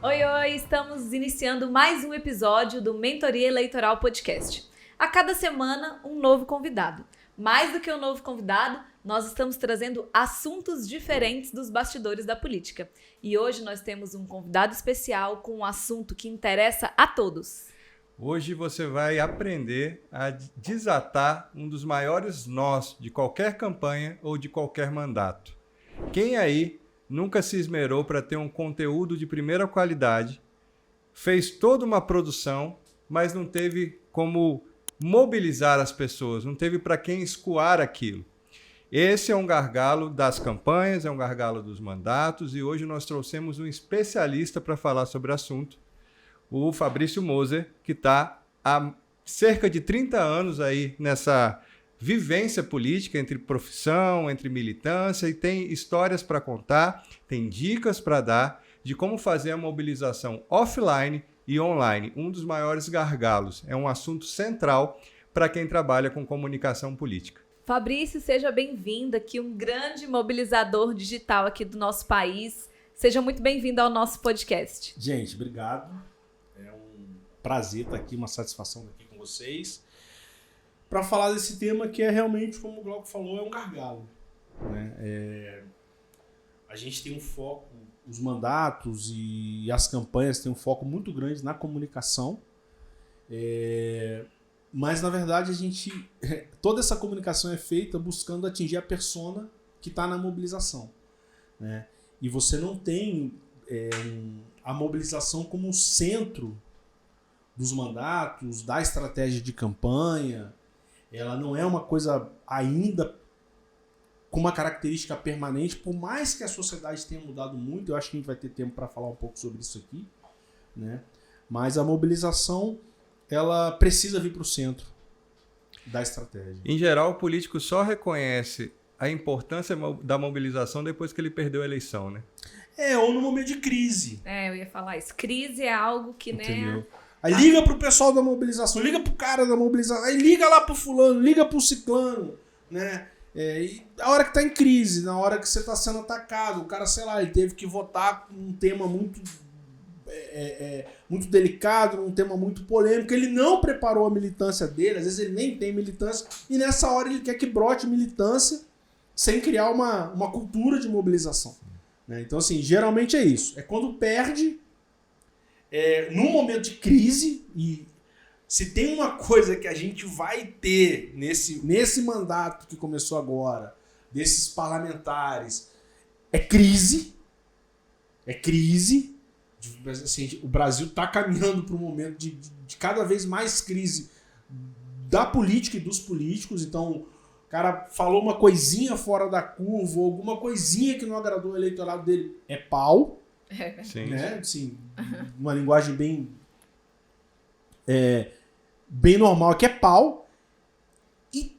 Oi, oi! Estamos iniciando mais um episódio do Mentoria Eleitoral Podcast. A cada semana, um novo convidado. Mais do que um novo convidado, nós estamos trazendo assuntos diferentes dos bastidores da política. E hoje nós temos um convidado especial com um assunto que interessa a todos. Hoje você vai aprender a desatar um dos maiores nós de qualquer campanha ou de qualquer mandato. Quem aí nunca se esmerou para ter um conteúdo de primeira qualidade, fez toda uma produção, mas não teve como mobilizar as pessoas, não teve para quem escoar aquilo? Esse é um gargalo das campanhas, é um gargalo dos mandatos, e hoje nós trouxemos um especialista para falar sobre o assunto, o Fabrício Moser, que está há cerca de 30 anos aí nessa vivência política entre profissão, entre militância, e tem histórias para contar, tem dicas para dar de como fazer a mobilização offline e online. Um dos maiores gargalos. É um assunto central para quem trabalha com comunicação política. Fabrício, seja bem-vindo aqui, um grande mobilizador digital aqui do nosso país. Seja muito bem-vindo ao nosso podcast. Gente, obrigado. É um prazer estar aqui, uma satisfação estar aqui com vocês, para falar desse tema que é realmente, como o Glauco falou, é um gargalo, né? A gente tem um foco, os mandatos e as campanhas têm um foco muito grande na comunicação, mas na verdade toda essa comunicação é feita buscando atingir a persona que está na mobilização, né? E você não tem a mobilização como o centro dos mandatos, da estratégia de campanha. Ela não é uma coisa ainda com uma característica permanente, por mais que a sociedade tenha mudado muito. Eu acho que a gente vai ter tempo para falar um pouco sobre isso aqui, né? Mas a mobilização, ela precisa vir para o centro da estratégia. Em geral, o político só reconhece a importância da mobilização depois que ele perdeu a eleição, né? Ou no momento de crise. Eu ia falar isso. Crise é algo que, entendeu? né? Aí liga pro pessoal da mobilização, liga pro cara da mobilização, aí liga lá pro fulano, liga pro ciclano, né? E a hora que tá em crise, na hora que você tá sendo atacado, o cara, sei lá, ele teve que votar um tema muito delicado, um tema muito polêmico, ele não preparou a militância dele, às vezes ele nem tem militância, e nessa hora ele quer que brote militância sem criar uma cultura de mobilização, né? Então, assim, geralmente é isso. É quando perde, num momento de crise, e se tem uma coisa que a gente vai ter nesse mandato que começou agora, desses parlamentares, é crise. É crise. Assim, o Brasil está caminhando para um momento de cada vez mais crise da política e dos políticos. Então, o cara falou uma coisinha fora da curva, ou alguma coisinha que não agradou o eleitorado dele, é pau. Sim. Né? Assim, uma linguagem bem normal, que é pau. E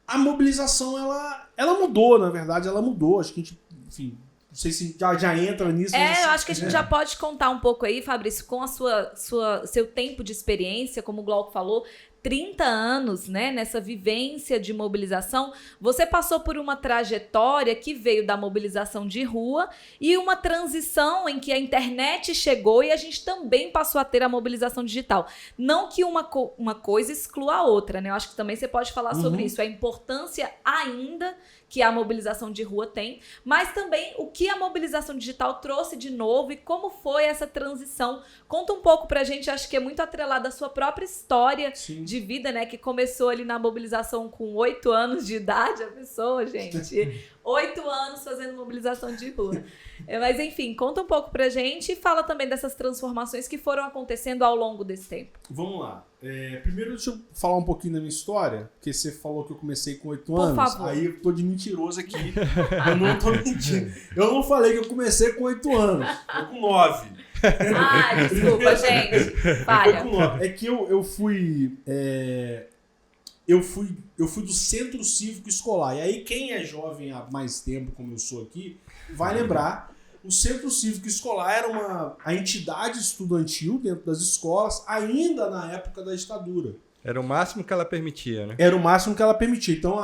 a mobilização, ela mudou, na verdade, ela mudou. Acho que a gente, enfim, não sei se já entra nisso. Eu acho que a gente já pode contar um pouco aí, Fabrício, com a seu tempo de experiência, como o Glauco falou, 30 anos, né, nessa vivência de mobilização. Você passou por uma trajetória que veio da mobilização de rua e uma transição em que a internet chegou e a gente também passou a ter a mobilização digital. Não que uma coisa exclua a outra, né? Eu acho que também você pode falar sobre isso, a importância ainda que a mobilização de rua tem, mas também o que a mobilização digital trouxe de novo e como foi essa transição. Conta um pouco pra gente, acho que é muito atrelada à sua própria história. Sim. De vida, né? Que começou ali na mobilização com 8 anos de idade, a pessoa, gente. 8 anos fazendo mobilização de rua. Mas enfim, conta um pouco pra gente e fala também dessas transformações que foram acontecendo ao longo desse tempo. Vamos lá. Primeiro deixa eu falar um pouquinho da minha história, porque você falou que eu comecei com 8 anos. Por favor. Aí eu tô de mentiroso aqui. Eu não tô mentindo. Eu não falei que eu comecei com 8 anos. Tô com 9. Desculpa, gente. Falha. É que eu fui do centro cívico escolar. E aí quem é jovem há mais tempo, como eu sou aqui, vai lembrar. O centro cívico escolar era a entidade estudantil dentro das escolas, ainda na época da ditadura. Era o máximo que ela permitia, né? Era o máximo que ela permitia. Então,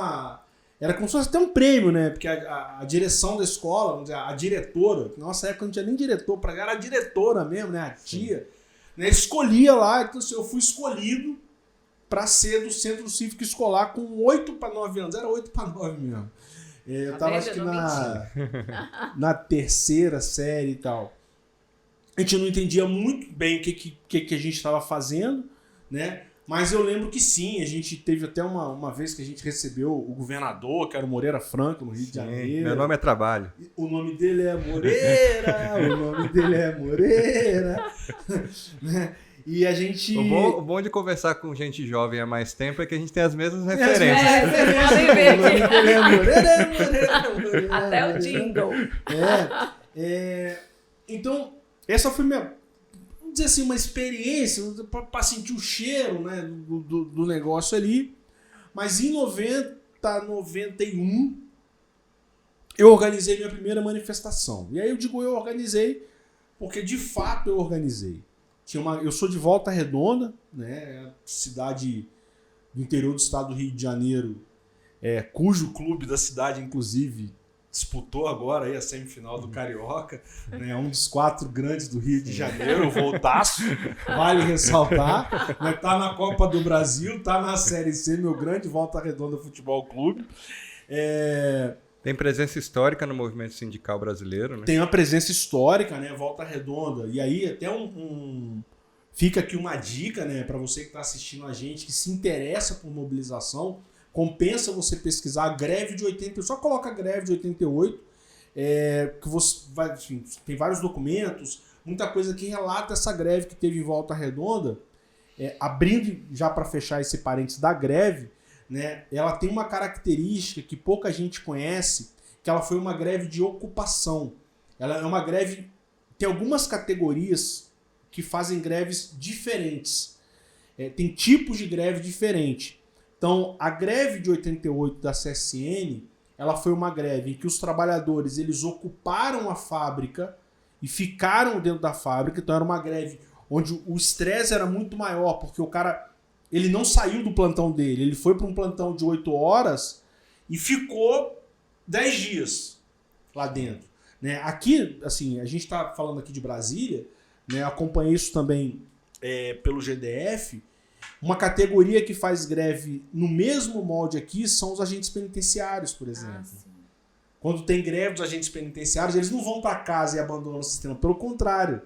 era como se fosse até um prêmio, né? Porque a direção da escola, vamos dizer, a diretora, na nossa época não tinha nem diretor, era a diretora mesmo, né? A tia, né? Escolhia lá, então assim, eu fui escolhido para ser do Centro Cívico Escolar com 8 para 9 anos, era 8 para 9 mesmo. Eu tava acho que na terceira série e tal. A gente não entendia muito bem o que a gente estava fazendo, né? Mas eu lembro que sim, a gente teve até uma vez que a gente recebeu o governador, que era o Moreira Franco, no Rio de Janeiro. Meu nome é Trabalho. O nome dele é Moreira, o nome dele é Moreira. Né? E a gente... O bom de conversar com gente jovem há mais tempo é que a gente tem as mesmas referências. Podem ver aqui. O nome dele é Moreira. Até o jingle. Então, essa foi minha... Vamos dizer assim, uma experiência para sentir o cheiro, né, do negócio ali. Mas em 91, eu organizei minha primeira manifestação. E aí eu digo eu organizei, porque de fato eu organizei. Eu sou de Volta Redonda, né, cidade do interior do estado do Rio de Janeiro, cujo clube da cidade, inclusive, disputou agora aí a semifinal do Carioca, né, um dos 4 grandes do Rio de Janeiro, o Voltaço, vale ressaltar, né, tá na Copa do Brasil, tá na Série C, meu grande Volta Redonda Futebol Clube. Tem presença histórica no movimento sindical brasileiro, né? Tem uma presença histórica, né, Volta Redonda, e aí até fica aqui uma dica, né, para você que está assistindo a gente, que se interessa por mobilização, compensa você pesquisar a greve de 88, só coloca a greve de 88, que você vai, enfim, tem vários documentos, muita coisa que relata essa greve que teve em Volta Redonda. Abrindo já para fechar esse parênteses da greve, né, ela tem uma característica que pouca gente conhece, que ela foi uma greve de ocupação. Ela é uma greve, tem algumas categorias que fazem greves diferentes. Tem tipos de greve diferentes. Então, a greve de 88 da CSN, ela foi uma greve em que os trabalhadores eles ocuparam a fábrica e ficaram dentro da fábrica. Então, era uma greve onde o estresse era muito maior, porque o cara ele não saiu do plantão dele, ele foi para um plantão de 8 horas e ficou 10 dias lá dentro. Né? Aqui, assim, a gente está falando aqui de Brasília, né? Acompanhei isso também pelo GDF. Uma categoria que faz greve no mesmo molde aqui são os agentes penitenciários, por exemplo. Quando tem greve dos agentes penitenciários, eles não vão para casa e abandonam o sistema. Pelo contrário,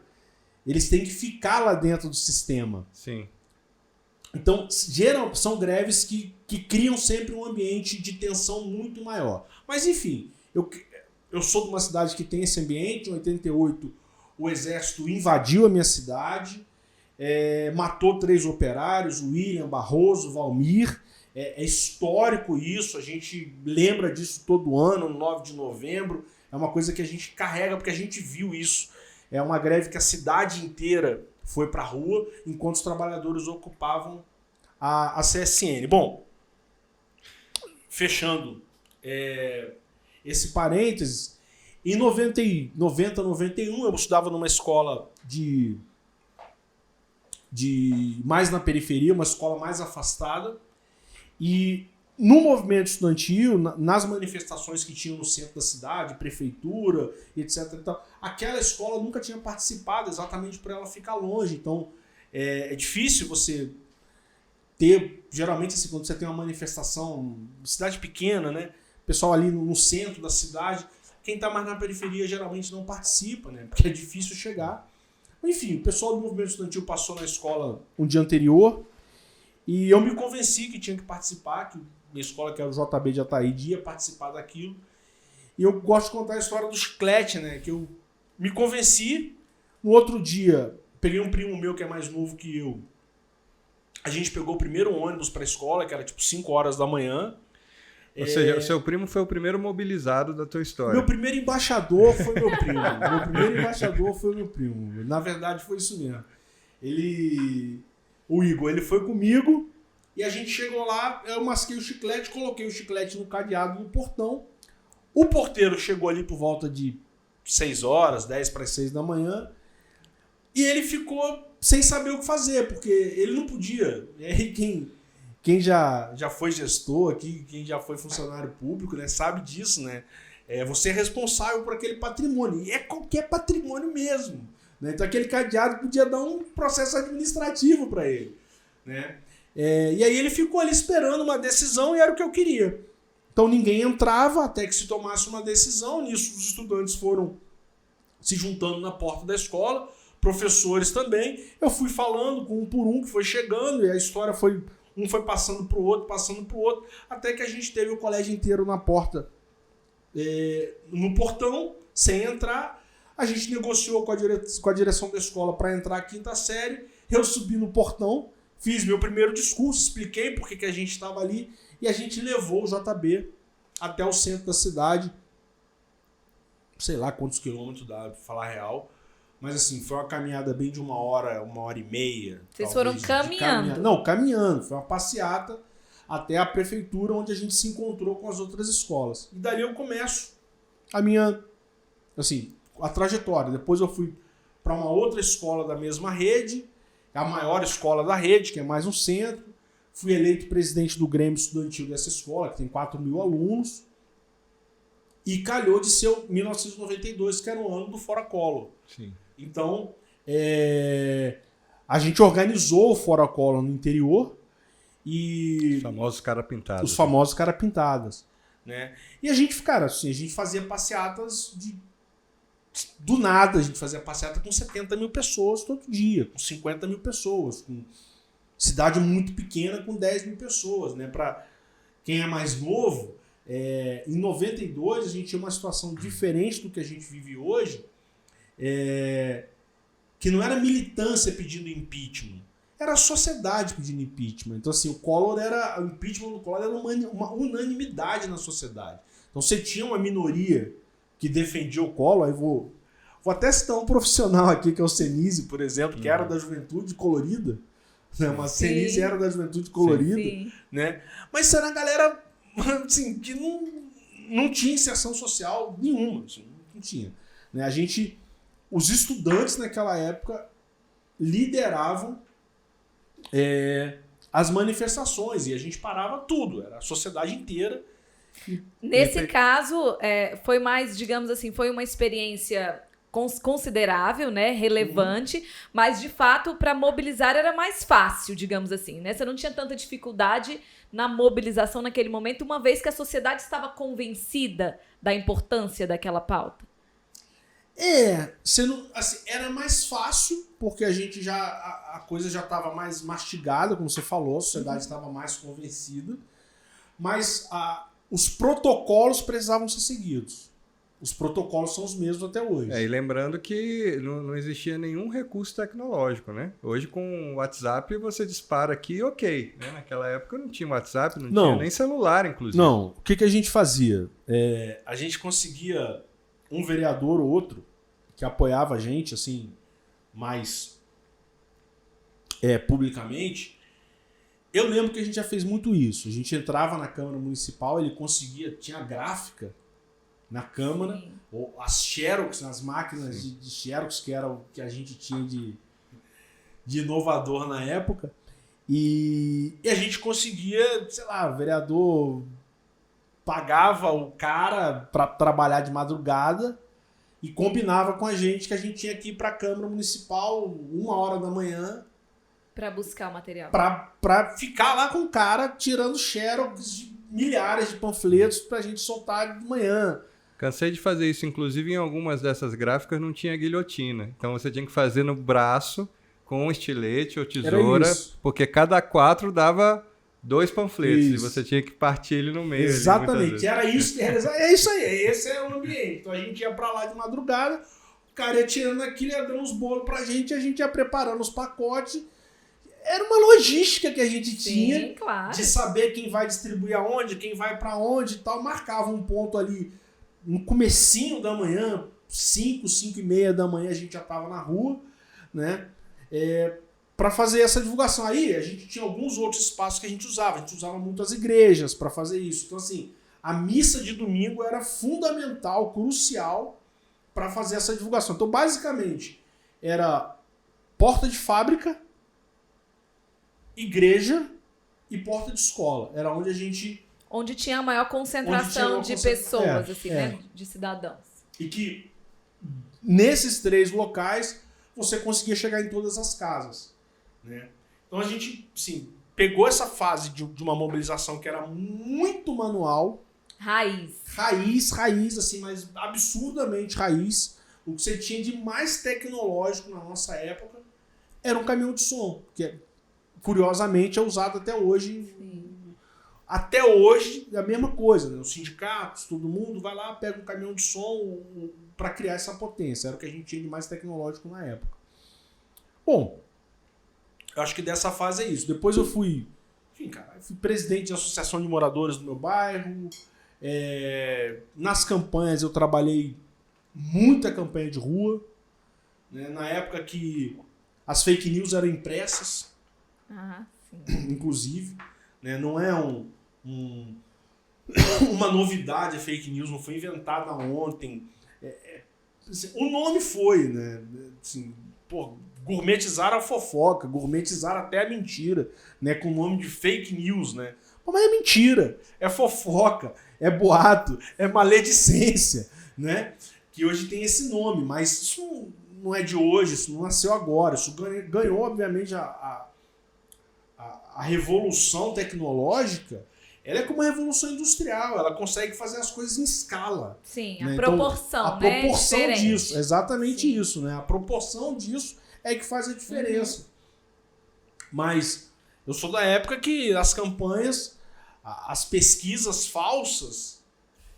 eles têm que ficar lá dentro do sistema. Sim. Então, são greves que criam sempre um ambiente de tensão muito maior. Mas, enfim, eu sou de uma cidade que tem esse ambiente. Em 88, o exército invadiu a minha cidade, matou 3 operários, William, Barroso, Valmir. É histórico isso, a gente lembra disso todo ano, no 9 de novembro. É uma coisa que a gente carrega porque a gente viu isso. É uma greve que a cidade inteira foi para a rua, enquanto os trabalhadores ocupavam a CSN. Bom, fechando esse parênteses, em 91 eu estudava numa escola mais na periferia, uma escola mais afastada, e no movimento estudantil, nas manifestações que tinham no centro da cidade, prefeitura, etc. E tal, aquela escola nunca tinha participado exatamente por ela ficar longe. Então, é difícil você ter, geralmente, assim, quando você tem uma manifestação, cidade pequena, né? Pessoal ali no centro da cidade, quem está mais na periferia geralmente não participa, né? Porque é difícil chegar. Enfim, o pessoal do movimento estudantil passou na escola um dia anterior e eu me convenci que tinha que participar, que minha escola, que era o JB de Ataíde, ia participar daquilo. E eu gosto de contar a história do chiclete, né? Que eu me convenci. No outro dia, peguei um primo meu que é mais novo que eu. A gente pegou o primeiro ônibus para a escola, que era tipo 5 horas da manhã. Ou seja, o seu primo foi o primeiro mobilizado da tua história. Meu primeiro embaixador foi meu primo. Meu primeiro embaixador foi meu primo. Na verdade, foi isso mesmo. O Igor, ele foi comigo e a gente chegou lá, eu masquei o chiclete, coloquei o chiclete no cadeado no portão. O porteiro chegou ali por volta de 6 horas, 10 para 6 da manhã, e ele ficou sem saber o que fazer, porque ele não podia. E aí quem já foi gestor aqui, quem já foi funcionário público, né, sabe disso, né? Você é responsável por aquele patrimônio. E é qualquer patrimônio mesmo. Né? Então aquele cadeado podia dar um processo administrativo para ele. Né? E aí ele ficou ali esperando uma decisão e era o que eu queria. Então ninguém entrava até que se tomasse uma decisão. Nisso os estudantes foram se juntando na porta da escola, professores também. Eu fui falando com um por um que foi chegando e a história foi... Um foi passando para o outro, até que a gente teve o colégio inteiro na porta, no portão, sem entrar. A gente negociou com a direção da escola para entrar a quinta série. Eu subi no portão, fiz meu primeiro discurso, expliquei por que a gente estava ali e a gente levou o JB até o centro da cidade. Sei lá quantos quilômetros dá, para falar a real. Mas assim, foi uma caminhada bem de 1 hora, 1h30. Vocês foram caminhando? Não, caminhando. Foi uma passeata até a prefeitura, onde a gente se encontrou com as outras escolas. E dali eu começo a minha, assim, a trajetória. Depois eu fui para uma outra escola da mesma rede, a maior escola da rede, que é mais um centro. Fui eleito presidente do Grêmio Estudantil dessa escola, que tem 4.000 alunos. E calhou de ser 1992, que era o ano do Fora Collor. Sim. Então, a gente organizou o Fora Collor no interior e... Os famosos cara pintados. Os famosos cara pintadas. Né? E a gente, cara, assim, a gente fazia passeatas do nada. A gente fazia passeata com 70.000 pessoas todo dia, com 50.000 pessoas, com cidade muito pequena com 10.000 pessoas. Né? Para quem é mais novo, em 92 a gente tinha uma situação diferente do que a gente vive hoje, que não era militância pedindo impeachment, era a sociedade pedindo impeachment. Então assim, o impeachment do Collor era uma unanimidade na sociedade. Então você tinha uma minoria que defendia o Collor, aí vou até citar um profissional aqui, que é o Senise, por exemplo, que era da Juventude Colorida, né? Uma Senise era da Juventude Colorida, sim. Né? Mas era a galera assim, que não tinha inserção social nenhuma, assim, não tinha. Né? Os estudantes naquela época lideravam as manifestações e a gente parava tudo, era a sociedade inteira. Nesse caso, foi mais, digamos assim, foi uma experiência considerável, né, relevante, mas de fato para mobilizar era mais fácil, digamos assim, né? Você não tinha tanta dificuldade na mobilização naquele momento, uma vez que a sociedade estava convencida da importância daquela pauta. Era mais fácil, porque a coisa já estava mais mastigada, como você falou, a sociedade estava mais convencida, mas os protocolos precisavam ser seguidos. Os protocolos são os mesmos até hoje. E lembrando que não existia nenhum recurso tecnológico, né? Hoje com o WhatsApp você dispara aqui, ok. Né? Naquela época não tinha WhatsApp, não tinha nem celular, inclusive. Não, o que a gente fazia? A gente conseguia um vereador ou outro que apoiava a gente, assim, mais publicamente. Eu lembro que a gente já fez muito isso. A gente entrava na Câmara Municipal, ele tinha gráfica na Câmara, sim, ou as Xerox, nas máquinas de Xerox, que era o que a gente tinha de inovador na época, e a gente conseguia, sei lá, o vereador pagava o cara para trabalhar de madrugada e combinava com a gente que a gente tinha que ir para a Câmara Municipal 1h da manhã para buscar o material. Para ficar lá com o cara tirando Xerox de milhares de panfletos para a gente soltar de manhã. Cansei de fazer isso, inclusive em algumas dessas gráficas não tinha guilhotina. Então você tinha que fazer no braço com um estilete ou tesoura, porque cada 4 dava 2 panfletos e você tinha que partir ele no meio. Exatamente, era isso. É isso aí, esse é o ambiente. Então a gente ia pra lá de madrugada, o cara ia tirando aquilo, ia dando uns bolos pra gente, a gente ia preparando os pacotes. Era uma logística que a gente tinha, claro, de saber quem vai distribuir aonde, quem vai pra onde e tal. Marcava um ponto ali no comecinho da manhã, 5h30 da manhã a gente já tava na rua, né? Para fazer essa divulgação. Aí a gente tinha alguns outros espaços que a gente usava muito as igrejas para fazer isso. Então assim, a missa de domingo era fundamental, crucial para fazer essa divulgação. Então basicamente era porta de fábrica, igreja e porta de escola. Era onde a gente... Onde tinha a maior concentração de pessoas, assim, né? De cidadãos. E que nesses 3 locais você conseguia chegar em todas as casas, né? Então a gente, assim, pegou essa fase de uma mobilização que era muito manual. Raiz, assim, mas absurdamente raiz. O que você tinha de mais tecnológico na nossa época era um caminhão de som, que curiosamente é usado até hoje. Sim. Até hoje é a mesma coisa, né? Os sindicatos, todo mundo vai lá, pega um caminhão de som para criar essa potência. Era o que a gente tinha de mais tecnológico na época. Bom, eu acho que dessa fase é isso. Depois eu fui presidente de associação de moradores do meu bairro. Nas campanhas eu trabalhei muita campanha de rua, né? Na época que as fake news eram impressas, Sim. inclusive, né? Não é uma novidade a fake news, não foi inventada ontem. O nome foi, né? Assim, gourmetizaram a fofoca, gourmetizaram até a mentira, né? Com o nome de fake news, né? Mas é mentira, é fofoca, é boato, é maledicência, né? Que hoje tem esse nome, mas isso não é de hoje, isso não nasceu agora, isso ganhou, obviamente, a revolução tecnológica. Ela é como a revolução industrial, ela consegue fazer as coisas em escala. Sim, né? A proporção, então, a proporção diferente. disso, exatamente Sim. isso, né? A proporção disso é que faz a diferença. Mas eu sou da época que as campanhas, as pesquisas falsas,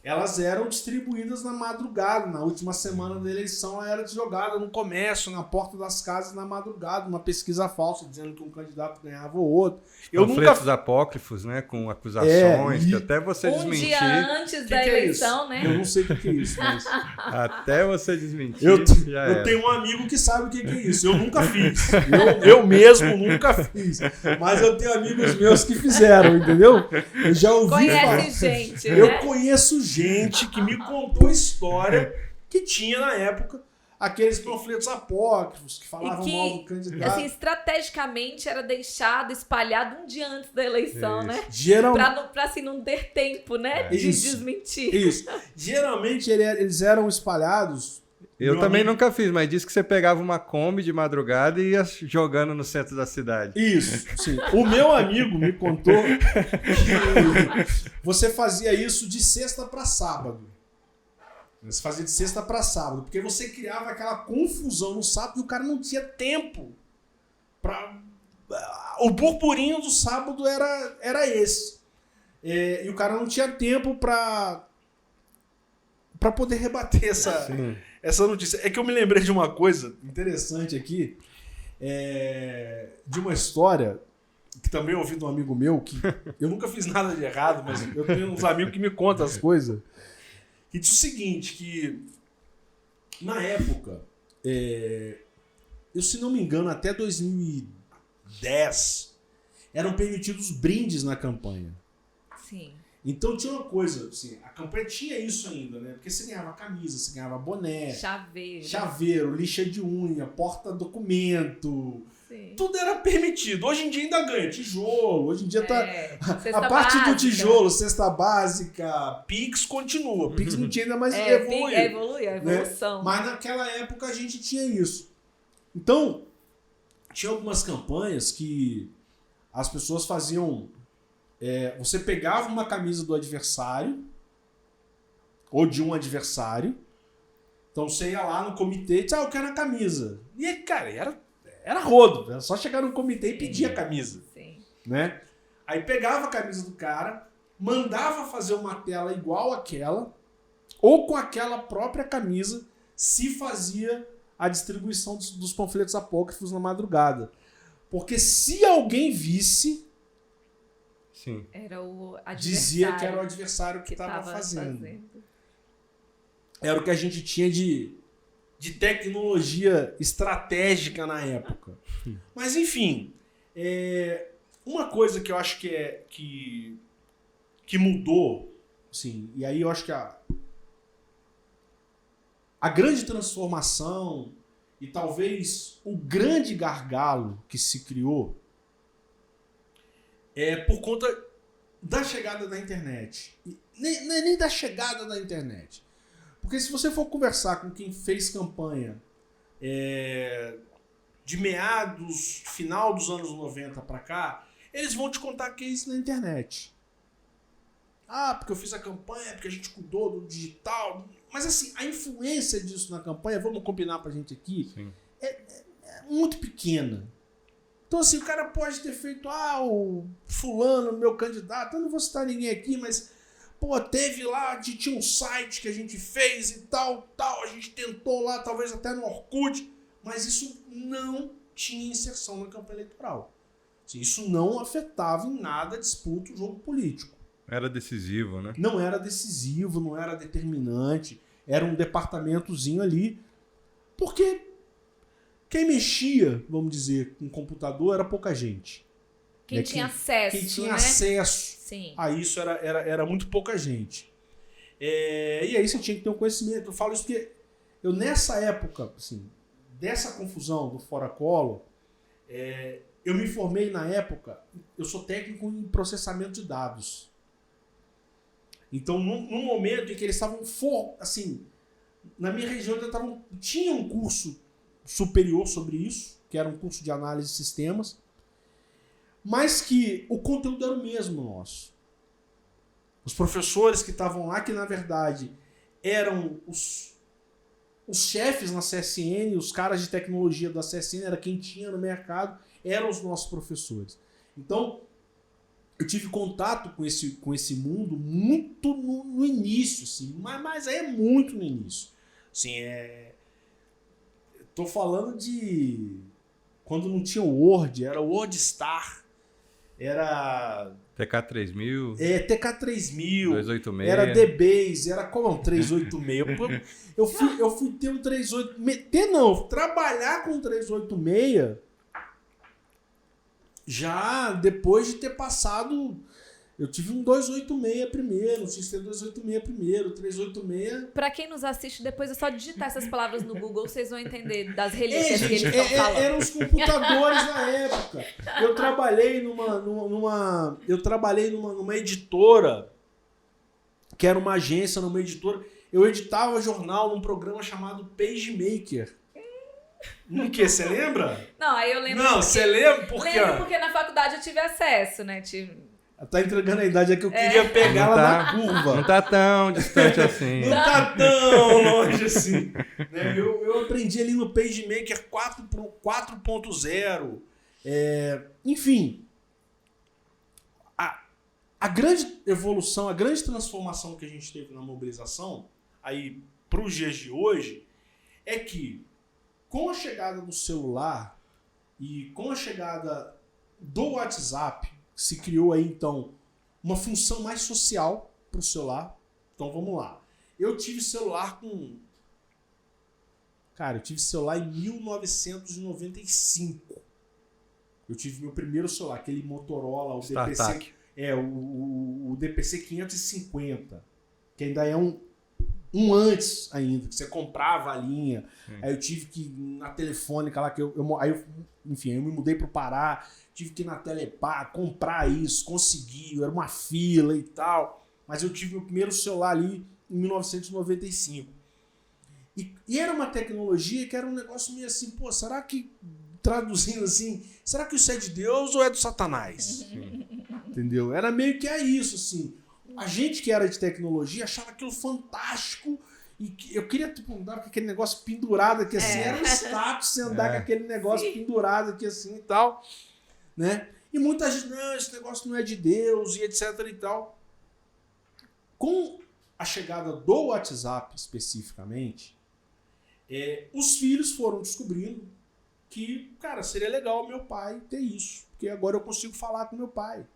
elas eram distribuídas na madrugada. Na última semana da eleição, ela era jogada no comércio, na porta das casas, na madrugada, uma pesquisa falsa, dizendo que um candidato ganhava o outro. Panfletos apócrifos, né? Com acusações, que até você desmentir... dia antes da eleição, né? Eu não sei o que é isso, mas... Até você desmentir, eu tenho um amigo que sabe o que é isso. Eu nunca fiz. Eu mesmo nunca fiz. Mas eu tenho amigos meus que fizeram, entendeu? Eu já ouvi Conhece gente, Eu né? conheço gente que me contou história que tinha na época aqueles panfletos apócrifos que falavam mal do candidato. Assim, estrategicamente era deixado espalhado um dia antes da eleição, Isso. né? Pra assim, não ter tempo, né? De desmentir. Isso. Geralmente eles eram espalhados. Eu também nunca fiz, mas disse que você pegava uma Kombi de madrugada e ia jogando no centro da cidade. Isso, sim. O meu amigo me contou que você fazia isso de sexta para sábado. Você fazia de sexta para sábado, porque você criava aquela confusão no sábado e o cara não tinha tempo para... O burburinho do sábado era esse. E o cara não tinha tempo para poder rebater essa notícia. É que eu me lembrei de uma coisa interessante aqui, de uma história que também eu ouvi de um amigo meu, que eu nunca fiz nada de errado, mas eu tenho uns amigos que me contam as coisas, que diz o seguinte, que na época, eu se não me engano, até 2010, eram permitidos brindes na campanha. Sim. Então tinha uma coisa, assim, a campanha tinha isso ainda, né? Porque você ganhava camisa, você ganhava boné, chaveiro, lixa de unha, porta-documento. Sim. Tudo era permitido. Hoje em dia ainda ganha tijolo, hoje em dia tá... Cesta a parte básica. do tijolo, cesta básica, Pix continua. Pix não tinha ainda mais evoluído. Evolui, a evolução. Né? Mas naquela época a gente tinha isso. Então, tinha algumas campanhas que as pessoas faziam... você pegava uma camisa do adversário ou de um adversário, então você ia lá no comitê e disse, eu quero a camisa. E aí, cara, era rodo, era só chegar no comitê e pedir a camisa. Sim. Né? Aí pegava a camisa do cara, mandava fazer uma tela igual àquela, ou com aquela própria camisa, se fazia a distribuição dos panfletos apócrifos na madrugada. Porque se alguém visse... Sim. Era o adversário. Dizia que era o adversário que estava fazendo. Era o que a gente tinha de tecnologia estratégica na época. Mas, enfim, uma coisa que eu acho que mudou, assim, e aí eu acho que a grande transformação e talvez o grande gargalo que se criou por conta da chegada da internet. Nem da chegada da internet. Porque se você for conversar com quem fez campanha de final dos anos 90 para cá, eles vão te contar que é isso na internet. Ah, porque eu fiz a campanha, porque a gente cuidou do digital. Mas assim, a influência disso na campanha, vamos combinar pra gente aqui, é muito pequena. Então assim, o cara pode ter feito, o fulano, meu candidato, eu não vou citar ninguém aqui, mas teve lá, tinha um site que a gente fez e tal, a gente tentou lá, talvez até no Orkut, mas isso não tinha inserção na campanha eleitoral. Assim, isso não afetava em nada a disputa, o jogo político. Era decisivo, né? Não era decisivo, não era determinante, era um departamentozinho ali, porque quem mexia, vamos dizer, com o computador era pouca gente. Quem tinha acesso, Quem tinha acesso Sim. a isso era muito pouca gente. E aí você tinha que ter um conhecimento. Eu falo isso porque eu, nessa época, assim, dessa confusão do Fora Collor, eu me formei na época, eu sou técnico em processamento de dados. Então, no momento em que eles estavam, assim, na minha região tinha um curso superior sobre isso, que era um curso de análise de sistemas, mas que o conteúdo era o mesmo nosso. Os professores que estavam lá, que na verdade eram os chefes na CSN, os caras de tecnologia da CSN, era quem tinha no mercado, eram os nossos professores. Então, eu tive contato com esse mundo muito no início, assim, mas aí é muito no início. Assim, tô falando de quando não tinha o Word, era o WordStar, era TK3000, TK3000, 286, era DBase, era como 386. Eu fui ter um 386, trabalhar com 386 já depois de ter passado. Eu tive um 286 primeiro, um XT286 primeiro, 386. Pra quem nos assiste, depois é só digitar essas palavras no Google, vocês vão entender das relíquias que eles estão falando. Eram os computadores na época. Eu trabalhei numa editora, que era uma agência, numa editora. Eu editava jornal num programa chamado PageMaker. No que? Você lembra? Não, aí eu lembro. Não, você lembra? Por quê? Lembro porque na faculdade eu tive acesso, né? Tá entregando a idade, é que eu queria pegar ela na curva. Não tá tão distante assim. Não tá tão longe assim. Né? Eu aprendi ali no PageMaker 4.0. Enfim, a grande evolução, a grande transformação que a gente teve na mobilização, aí para os dias de hoje, é que com a chegada do celular e com a chegada do WhatsApp, se criou aí, então, uma função mais social para o celular. Então, vamos lá. Eu tive celular eu tive celular em 1995. Eu tive meu primeiro celular, aquele Motorola, o DPC... o DPC 550, que ainda é um antes ainda, que você comprava a linha. Aí eu tive que ir na Telefônica lá, enfim, eu me mudei pro Pará, tive que ir na Telepar, comprar isso, consegui, era uma fila e tal. Mas eu tive meu primeiro celular ali em 1995. E era uma tecnologia que era um negócio meio assim, será que, traduzindo assim, será que isso é de Deus ou é do Satanás? Entendeu? Era meio que isso, assim. A gente que era de tecnologia achava aquilo fantástico e que eu queria andar com aquele negócio pendurado aqui assim, era um status você andar com aquele negócio pendurado aqui assim e tal, né? E muita gente, não, esse negócio não é de Deus e etc e tal. Com a chegada do WhatsApp especificamente, os filhos foram descobrindo que, cara, seria legal meu pai ter isso, porque agora eu consigo falar com meu pai.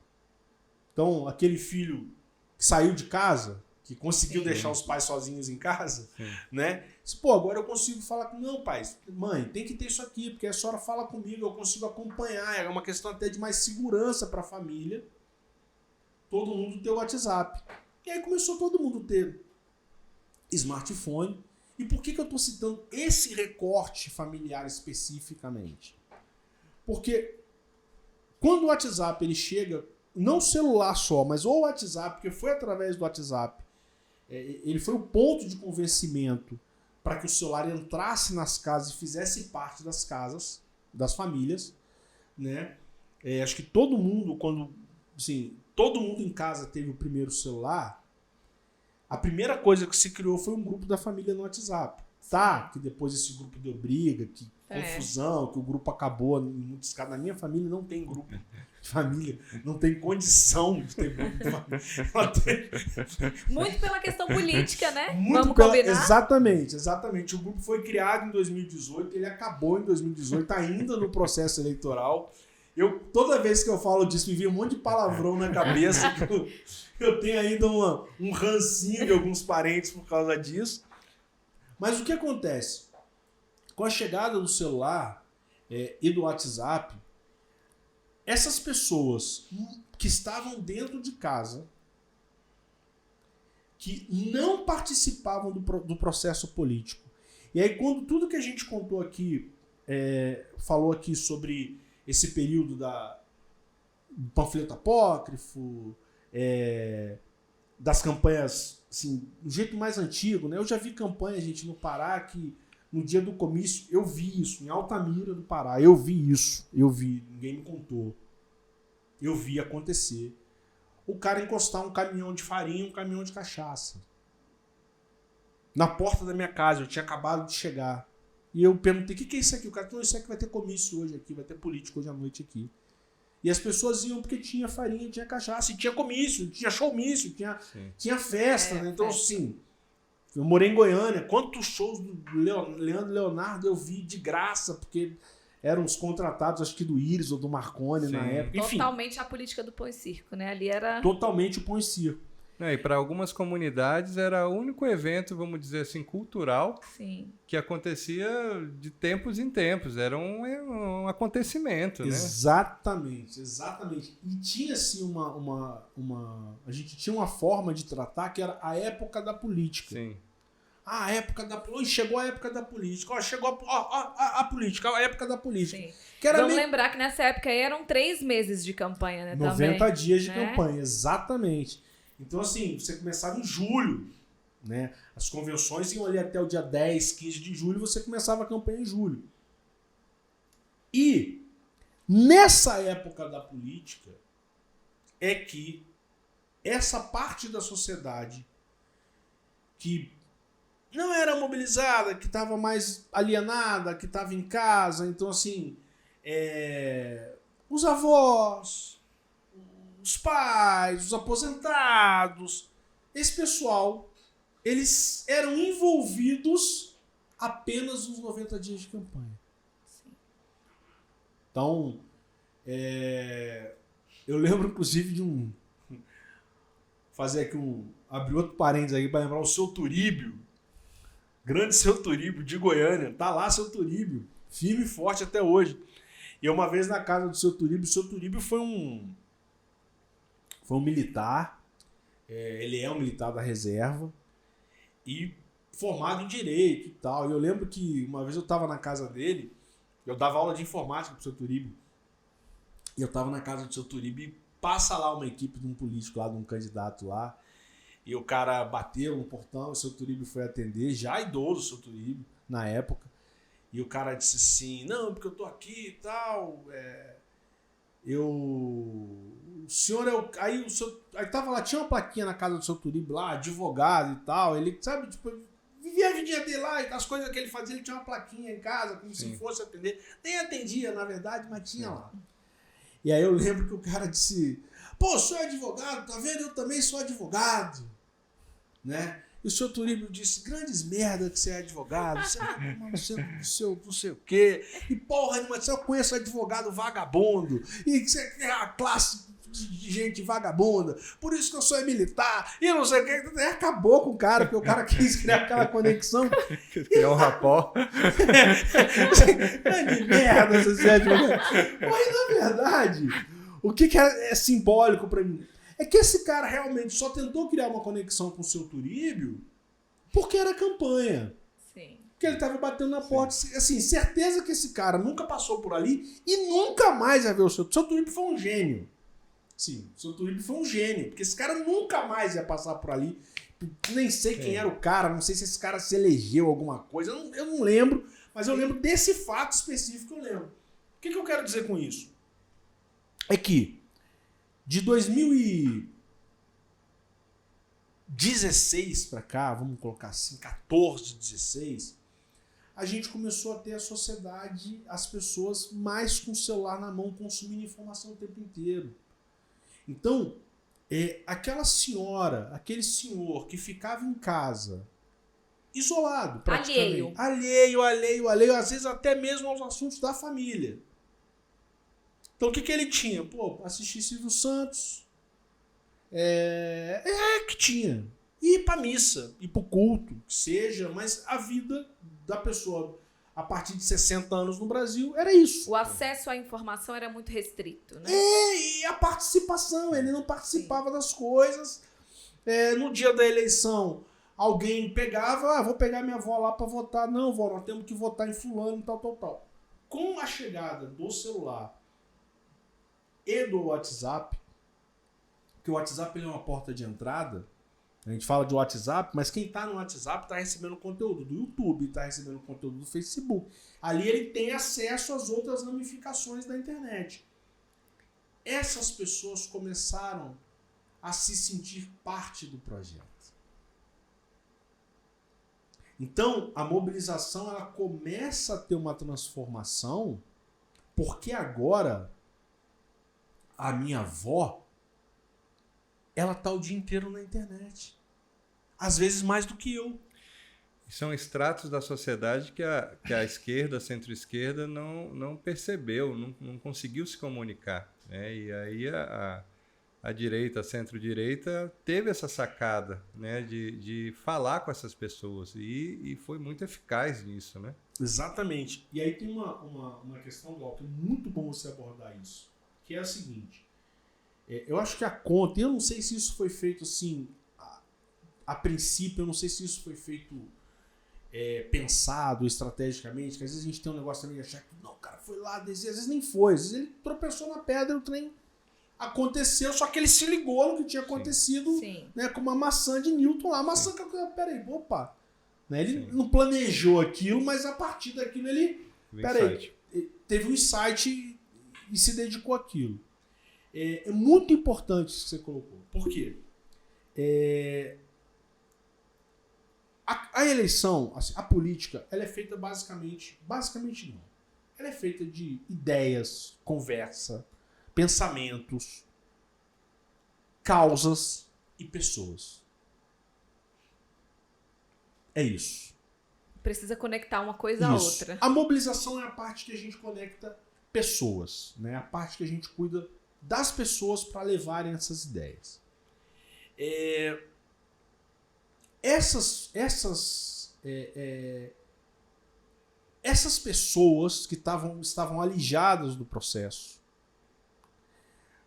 Então, aquele filho que saiu de casa, que conseguiu deixar os pais sozinhos em casa, né? Agora eu consigo falar com meu pai. Mãe, tem que ter isso aqui, porque a senhora fala comigo, eu consigo acompanhar. É uma questão até de mais segurança para a família. Todo mundo ter o WhatsApp. E aí começou todo mundo ter smartphone. E por que eu estou citando esse recorte familiar especificamente? Porque quando o WhatsApp ele chega não celular só, mas o WhatsApp, porque foi através do WhatsApp, ele foi o ponto de convencimento para que o celular entrasse nas casas e fizesse parte das casas, das famílias, né? Acho que todo mundo, quando, assim, todo mundo em casa teve o primeiro celular, a primeira coisa que se criou foi um grupo da família no WhatsApp. Tá, que depois esse grupo deu briga, que confusão, que o grupo acabou em muitos casos. Na minha família não tem grupo de família, não tem condição de ter grupo de família. Muito pela questão política, né? Vamos combinar? Exatamente. O grupo foi criado em 2018, ele acabou em 2018, ainda no processo eleitoral. Toda vez que eu falo disso, me vem um monte de palavrão na cabeça. Eu tenho ainda um rancinho de alguns parentes por causa disso. Mas o que acontece? Com a chegada do celular e do WhatsApp, essas pessoas que estavam dentro de casa, que não participavam do processo político, e aí quando tudo que a gente contou aqui, falou aqui sobre esse período do panfleto apócrifo, das campanhas, assim, do jeito mais antigo, né? Eu já vi campanha, gente, no Pará, que no dia do comício, eu vi isso, em Altamira do Pará, eu vi, ninguém me contou. Eu vi acontecer. O cara encostar um caminhão de farinha, um caminhão de cachaça. Na porta da minha casa, eu tinha acabado de chegar. E eu perguntei, o que é isso aqui? O cara falou, isso aqui vai ter comício hoje aqui, vai ter político hoje à noite aqui. E as pessoas iam porque tinha farinha, tinha cachaça, e tinha comício, tinha showmício, tinha festa, né? Então, assim, eu morei em Goiânia, quantos shows do Leandro Leonardo eu vi de graça, porque eram os contratados, acho que do Iris ou do Marconi na época. Enfim, totalmente a política do pão e circo, né? Ali era... Totalmente o pão e circo. E para algumas comunidades era o único evento, vamos dizer assim, cultural, Sim, que acontecia de tempos em tempos. Era um acontecimento, né? Exatamente. E tinha assim a gente tinha uma forma de tratar que era a época da política. Sim. A época da política. Chegou a época da política. Chegou a política, a época da política. sim. Que era Vamos lembrar que nessa época aí eram 3 meses de campanha, né? 90 também, dias de né? campanha, exatamente. Então, assim, você começava em julho, né? As convenções iam ali até o dia 10, 15 de julho, você começava a campanha em julho. E nessa época da política é que essa parte da sociedade que não era mobilizada, que estava mais alienada, que estava em casa, então assim, os avós, os pais, os aposentados, esse pessoal, eles eram envolvidos apenas nos 90 dias de campanha. Sim. Então, eu lembro inclusive de fazer aqui abrir outro parênteses aí para lembrar o seu Turíbio, grande seu Turíbio de Goiânia, tá lá seu Turíbio, firme e forte até hoje. E uma vez na casa do seu Turíbio foi um militar, ele é um militar da reserva e formado em direito e tal. E eu lembro que uma vez eu estava na casa dele, eu dava aula de informática pro seu Turíbio, e eu estava na casa do seu Turíbio e passa lá uma equipe de um político lá, de um candidato lá, e o cara bateu no portão, o seu Turíbio foi atender, já idoso o seu Turíbio, na época, e o cara disse assim, não, porque eu tô aqui e tal, o senhor é o... Aí tava lá, tinha uma plaquinha na casa do seu Turíbio lá, advogado e tal, ele, sabe, tipo, vivia a vidinha dele lá, as coisas que ele fazia, ele tinha uma plaquinha em casa, como Sim. se fosse atender, nem atendia, na verdade, mas tinha lá. E aí eu lembro que o cara disse, pô, o senhor é advogado, tá vendo? Eu também sou advogado, né? E o senhor Turíbio disse, grandes merda que você é advogado, você vai tomar no seu não sei o quê, e porra, mas eu conheço advogado vagabundo, e você é a classe de gente vagabunda, por isso que eu sou militar, e não sei o quê, acabou com o cara, porque o cara quis criar aquela conexão. Criar um rapó. Grande merda, você é advogado. Mas, na verdade, o que é simbólico pra mim? É que esse cara realmente só tentou criar uma conexão com o seu Turíbio porque era campanha. Sim. Que ele tava batendo na porta. Assim, certeza que esse cara nunca passou por ali e nunca mais vai ver o seu Turíbio foi um gênio. Sim, o seu Uribe foi um gênio, porque esse cara nunca mais ia passar por ali. Nem sei quem era o cara, não sei se esse cara se elegeu alguma coisa, eu não lembro, mas eu lembro desse fato específico, eu lembro. O que eu quero dizer com isso? É que de 2016 para cá, vamos colocar assim, 14, 16, a gente começou a ter a sociedade, as pessoas mais com o celular na mão, consumindo informação o tempo inteiro. Então, aquela senhora, aquele senhor que ficava em casa, isolado, praticamente. Alheio, às vezes até mesmo aos assuntos da família. Então, o que ele tinha? Pô, assistir Silvio Santos. Que tinha. Ir pra missa, ir pro culto, que seja, mas a vida da pessoa a partir de 60 anos no Brasil era isso. O acesso à informação era muito restrito, né? E a participação, ele não participava das coisas. No dia da eleição, alguém pegava, vou pegar minha avó lá para votar. Não, vó, nós temos que votar em fulano, tal. Com a chegada do celular e do WhatsApp, que o WhatsApp ele é uma porta de entrada, a gente fala de WhatsApp, mas quem está no WhatsApp está recebendo conteúdo do YouTube, está recebendo conteúdo do Facebook. Ali ele tem acesso às outras ramificações da internet. Essas pessoas começaram a se sentir parte do projeto. Então, a mobilização ela começa a ter uma transformação, porque agora a minha avó ela está o dia inteiro na internet. Às vezes mais do que eu. São estratos da sociedade que a esquerda, a centro-esquerda, não percebeu, não conseguiu se comunicar. Né? E aí a direita, a centro-direita, teve essa sacada, né? de falar com essas pessoas. E foi muito eficaz nisso. Né? Exatamente. E aí tem uma questão, Glauco, é muito bom você abordar isso. Que é a seguinte. Eu acho que a conta, eu não sei se isso foi feito assim, a princípio, eu não sei se isso foi feito pensado estrategicamente, que às vezes a gente tem um negócio também de achar que não, o cara foi lá, às vezes nem foi, às vezes ele tropeçou na pedra e o trem aconteceu, só que ele se ligou no que tinha acontecido, né, com uma maçã de Newton lá, a maçã que peraí, opa, né, ele não planejou aquilo, mas a partir daquilo ele, teve um insight e se dedicou àquilo. É muito importante isso que você colocou. Por quê? A eleição, assim, a política, ela é feita basicamente não. Ela é feita de ideias, conversa, pensamentos, causas e pessoas. É isso. Precisa conectar uma coisa à outra. A mobilização é a parte que a gente conecta pessoas, né? A parte que a gente cuida das pessoas para levarem essas ideias. Essas pessoas que estavam alijadas do processo,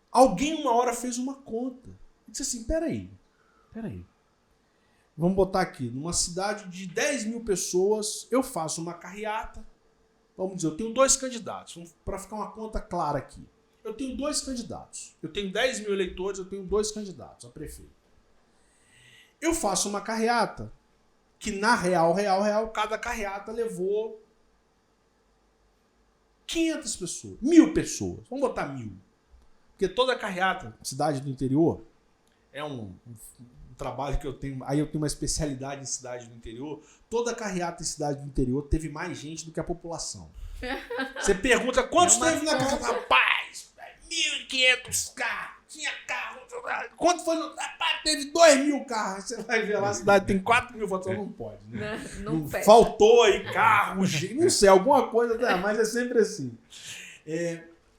alguém uma hora fez uma conta e disse assim, peraí, vamos botar aqui, numa cidade de 10 mil pessoas, eu faço uma carreata, vamos dizer, eu tenho 2 candidatos, para ficar uma conta clara aqui. Eu tenho 2 candidatos. Eu tenho 10 mil eleitores, eu tenho 2 candidatos a prefeito. Eu faço uma carreata, que na real, cada carreata levou 500 pessoas, 1000 pessoas. Vamos botar 1000. Porque toda carreata, cidade do interior, é um trabalho que eu tenho. Aí eu tenho uma especialidade em cidade do interior. Toda carreata em cidade do interior teve mais gente do que a população. Você pergunta quantos teve na carreata? Rapaz, 1.500 carros, tinha carro. Quanto foi? Rapaz, teve 2.000 carros. Você vai ver lá, a cidade tem 4.000 votos. Não pode. Né? Não faltou aí carro, não sei, alguma coisa, mas é sempre assim.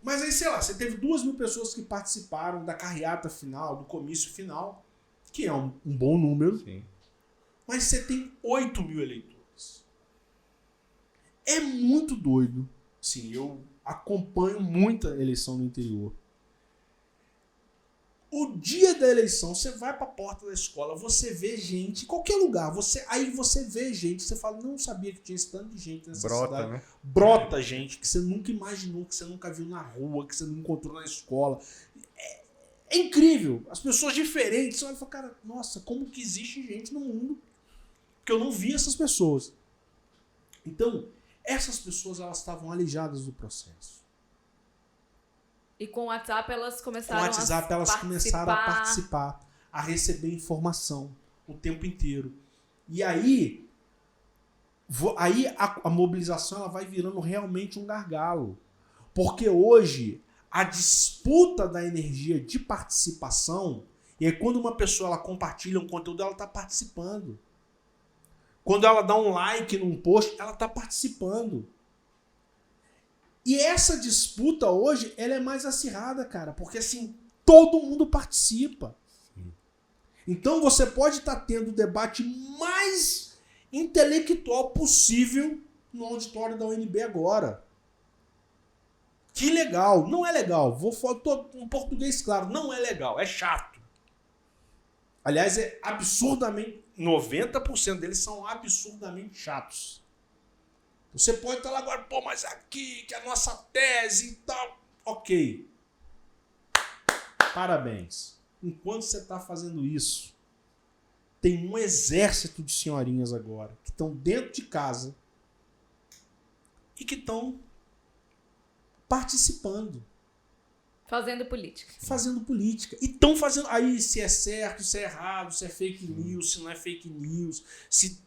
Mas aí, sei lá, você teve 2.000 pessoas que participaram da carreata final, do comício final, que é um bom número. Sim. Mas você tem 8.000 eleitores. É muito doido. Sim, eu acompanho muita eleição no interior. O dia da eleição, você vai para a porta da escola, você vê gente, em qualquer lugar, aí você vê gente, você fala, não sabia que tinha esse tanto de gente nessa cidade. Né? Brota gente que você nunca imaginou, que você nunca viu na rua, que você não encontrou na escola. É incrível. As pessoas diferentes. Você olha e fala, cara, nossa, como que existe gente no mundo? Porque eu não vi essas pessoas. Então, essas pessoas, elas estavam alijadas do processo. E com o WhatsApp elas Com começaram o WhatsApp, elas começaram a participar, a receber informação o tempo inteiro. E aí a mobilização ela vai virando realmente um gargalo. Porque hoje, a disputa da energia de participação, e aí quando uma pessoa ela compartilha um conteúdo, ela está participando. Quando ela dá um like num post, ela está participando. E essa disputa hoje, ela é mais acirrada, cara, porque assim, todo mundo participa. Sim. Então você pode estar tendo o debate mais intelectual possível no auditório da UNB agora. Que legal. Não é legal. Vou falar em português claro, não é legal, é chato. Aliás, é absurdamente... 90% deles são absurdamente chatos. Você pode estar lá agora, pô, mas aqui, que é a nossa tese e tal. Ok. Parabéns. Enquanto você está fazendo isso, tem um exército de senhorinhas agora que estão dentro de casa e que estão participando. Fazendo política. Fazendo política. E estão fazendo... Aí, se é certo, se é errado, se é fake news, se não é fake news, se...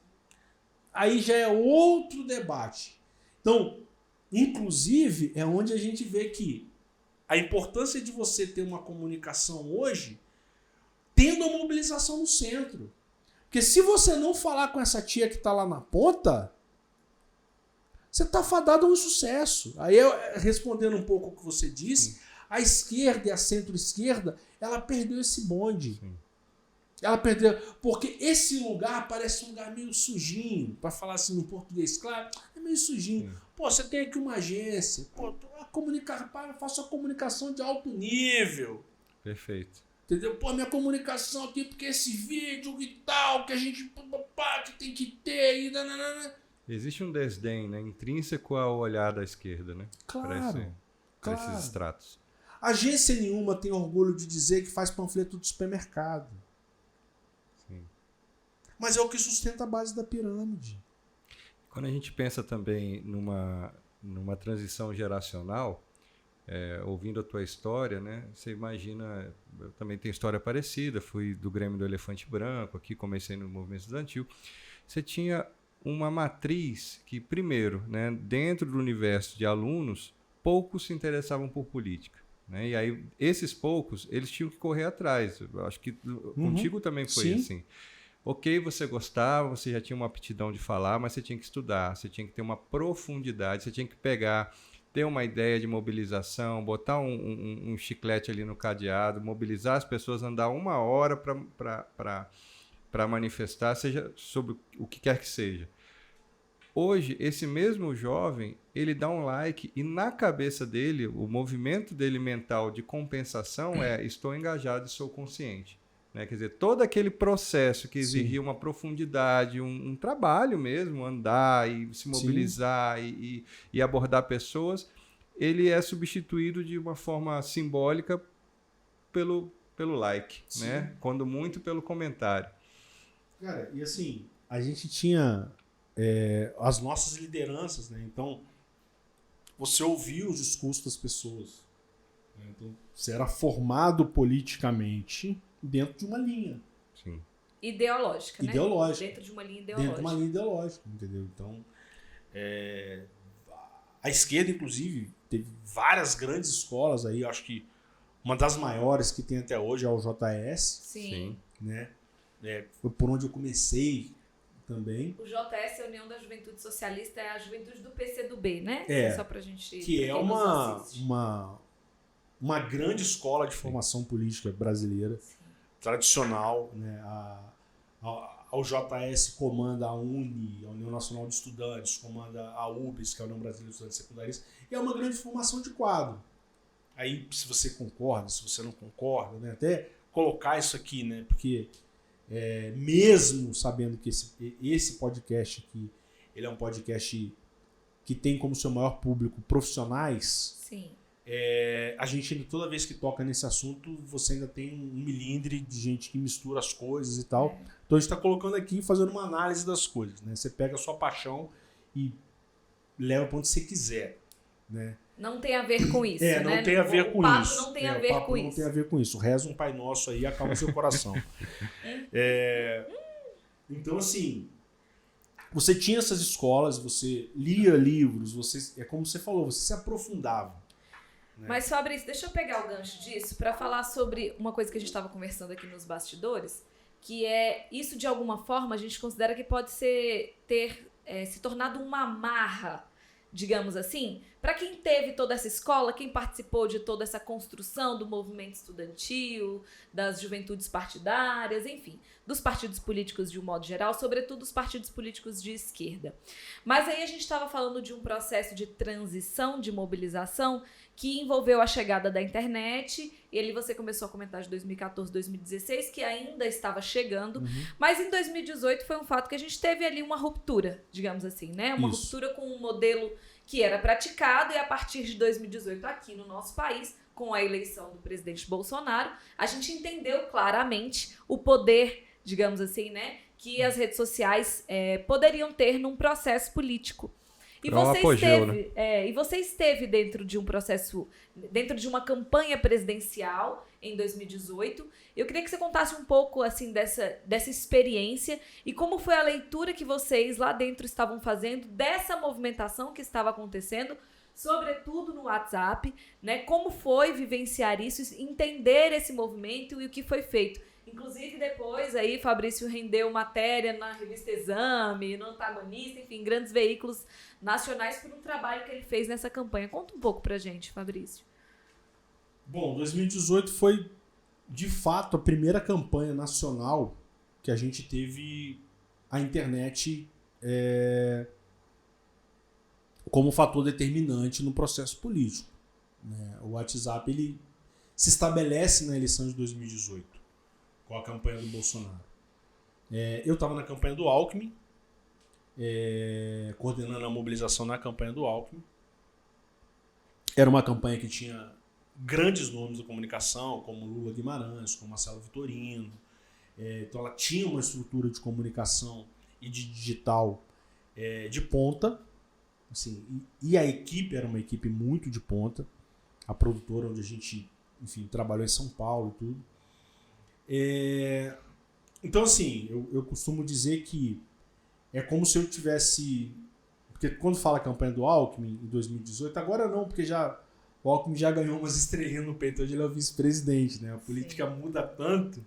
Aí já é outro debate. Então, inclusive, é onde a gente vê que a importância de você ter uma comunicação hoje tendo a mobilização no centro. Porque se você não falar com essa tia que está lá na ponta, você está fadado a um sucesso. Aí, respondendo um pouco o que você disse, a esquerda e a centro-esquerda, ela perdeu esse bonde. Sim. Ela perdeu, porque esse lugar parece um lugar meio sujinho, para falar assim no português, claro, é meio sujinho. Sim. Pô, você tem aqui uma agência, pô, eu faço a comunicação de alto nível. Perfeito. Entendeu? Pô, minha comunicação aqui, porque esse vídeo e tal, que a gente que tem que ter e nananana. Existe um desdém, né, intrínseco ao olhar da esquerda, né? Claro. Para esses estratos. Agência nenhuma tem orgulho de dizer que faz panfleto de supermercado. Sim. Mas é o que sustenta a base da pirâmide. Quando a gente pensa também numa transição geracional, ouvindo a tua história, né, você imagina, eu também tenho história parecida, fui do Grêmio do Elefante Branco, aqui comecei no movimento estudantil. Você tinha uma matriz que, primeiro, né, dentro do universo de alunos, poucos se interessavam por política. Né? E aí, esses poucos, eles tinham que correr atrás. Eu acho que contigo também foi assim. Ok, você gostava, você já tinha uma aptidão de falar, mas você tinha que estudar, você tinha que ter uma profundidade, você tinha que pegar, ter uma ideia de mobilização, botar um chiclete ali no cadeado, mobilizar as pessoas, andar 1 hora para manifestar, seja sobre o que quer que seja. Hoje, esse mesmo jovem, ele dá um like e na cabeça dele, o movimento dele mental de compensação é estou engajado e sou consciente. Né? Quer dizer, todo aquele processo que exigia uma profundidade, um trabalho mesmo, andar e se mobilizar e abordar pessoas, ele é substituído de uma forma simbólica pelo like, né? Quando muito pelo comentário. Cara, e assim, a gente tinha... as nossas lideranças, né? Então, você ouvia os discursos das pessoas. Né? Então, você era formado politicamente dentro de uma linha. Sim. Ideológica, né? Ideológica. Dentro de uma linha ideológica. Dentro de uma linha ideológica, entendeu? Então, a esquerda, inclusive, teve várias grandes escolas aí. Acho que uma das maiores que tem até hoje é o JS. Sim. Né? Foi por onde eu comecei também. O JS, a União da Juventude Socialista, é a juventude do PCdoB, né? Só pra gente... Que é uma grande escola de formação política brasileira, tradicional. Né? O JS comanda a UNE, a União Nacional de Estudantes, comanda a UBS, que é a União Brasileira de Estudantes Secundários, e é uma grande formação de quadro. Aí, se você concorda, se você não concorda, né? Até colocar isso aqui, né? Porque... mesmo sabendo que esse podcast aqui, ele é um podcast que tem como seu maior público profissionais, Sim. a gente, toda vez que toca nesse assunto, você ainda tem um milindre de gente que mistura as coisas e tal. Então a gente está colocando aqui, fazendo uma análise das coisas, né? Você pega a sua paixão e leva para onde você quiser, né? Não tem a ver com isso, né? Não tem a ver com isso. O papo não tem a ver com isso. Não tem a ver com isso. Reza um Pai Nosso aí e acalma seu coração. Então, assim, você tinha essas escolas, você lia livros, é como você falou, você se aprofundava. Né? Mas, Fabrício, deixa eu pegar o gancho disso para falar sobre uma coisa que a gente estava conversando aqui nos bastidores, que é isso, de alguma forma, a gente considera que pode ter se tornado uma amarra, digamos assim, para quem teve toda essa escola, quem participou de toda essa construção do movimento estudantil, das juventudes partidárias, enfim, dos partidos políticos de um modo geral, sobretudo os partidos políticos de esquerda. Mas aí a gente estava falando de um processo de transição, de mobilização, que envolveu a chegada da internet, e ali você começou a comentar de 2014, 2016, que ainda estava chegando, mas em 2018 foi um fato que a gente teve ali uma ruptura, digamos assim, né? Uma ruptura com um modelo que era praticado, e a partir de 2018 aqui no nosso país, com a eleição do presidente Bolsonaro, a gente entendeu claramente o poder, digamos assim, né, que as redes sociais poderiam ter num processo político. E você esteve dentro de um processo, dentro de uma campanha presidencial em 2018. Eu queria que você contasse um pouco assim dessa experiência e como foi a leitura que vocês lá dentro estavam fazendo dessa movimentação que estava acontecendo, sobretudo no WhatsApp, né? Como foi vivenciar isso, entender esse movimento e o que foi feito. Inclusive, depois aí, Fabrício rendeu matéria na revista Exame, no Antagonista, enfim, grandes veículos nacionais por um trabalho que ele fez nessa campanha. Conta um pouco pra gente, Fabrício. Bom, 2018 foi, de fato, a primeira campanha nacional que a gente teve a internet como fator determinante no processo político. Né? O WhatsApp ele se estabelece na eleição de 2018. Com a campanha do Bolsonaro. Eu estava na campanha do Alckmin, coordenando a mobilização na campanha do Alckmin. Era uma campanha que tinha grandes nomes da comunicação, como Lula Guimarães, como Marcelo Vitorino. Então ela tinha uma estrutura de comunicação e de digital de ponta. Assim, e a equipe era uma equipe muito de ponta. A produtora onde a gente, enfim, trabalhou em São Paulo e tudo. Então, assim, eu costumo dizer que é como se eu tivesse... Porque quando fala a campanha do Alckmin em 2018, agora não, porque o Alckmin já ganhou umas estrelinhas no peito, hoje ele é o vice-presidente, né? A política muda tanto.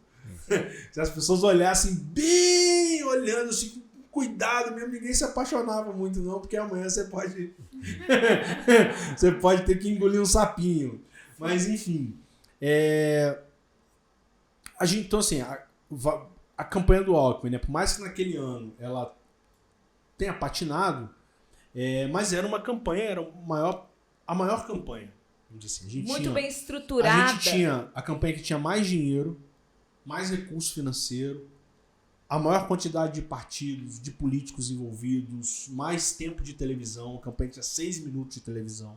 Se as pessoas olhassem bem, olhando assim, com cuidado mesmo, ninguém se apaixonava muito não, porque amanhã você pode você pode ter que engolir um sapinho. Mas, enfim... Então, assim, a campanha do Alckmin, né, por mais que naquele ano ela tenha patinado, mas era uma campanha, era a maior campanha. Vamos dizer assim. Muito bem estruturada. A gente tinha a campanha que tinha mais dinheiro, mais recurso financeiro, a maior quantidade de partidos, de políticos envolvidos, mais tempo de televisão. A campanha tinha 6 minutos de televisão.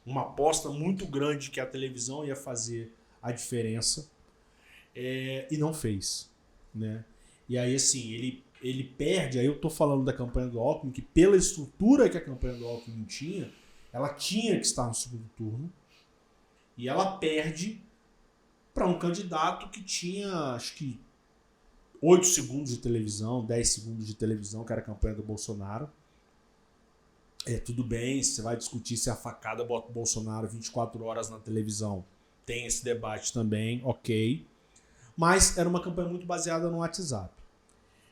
Uma aposta muito grande que a televisão ia fazer a diferença. E não fez, né? E aí, assim, ele perde. Aí eu tô falando da campanha do Alckmin, que pela estrutura que a campanha do Alckmin tinha, ela tinha que estar no segundo turno, e ela perde para um candidato que tinha, acho que 8 segundos de televisão, 10 segundos de televisão, que era a campanha do Bolsonaro. Tudo bem, você vai discutir se a facada bota o Bolsonaro 24 horas na televisão, tem esse debate também, ok. Mas era uma campanha muito baseada no WhatsApp.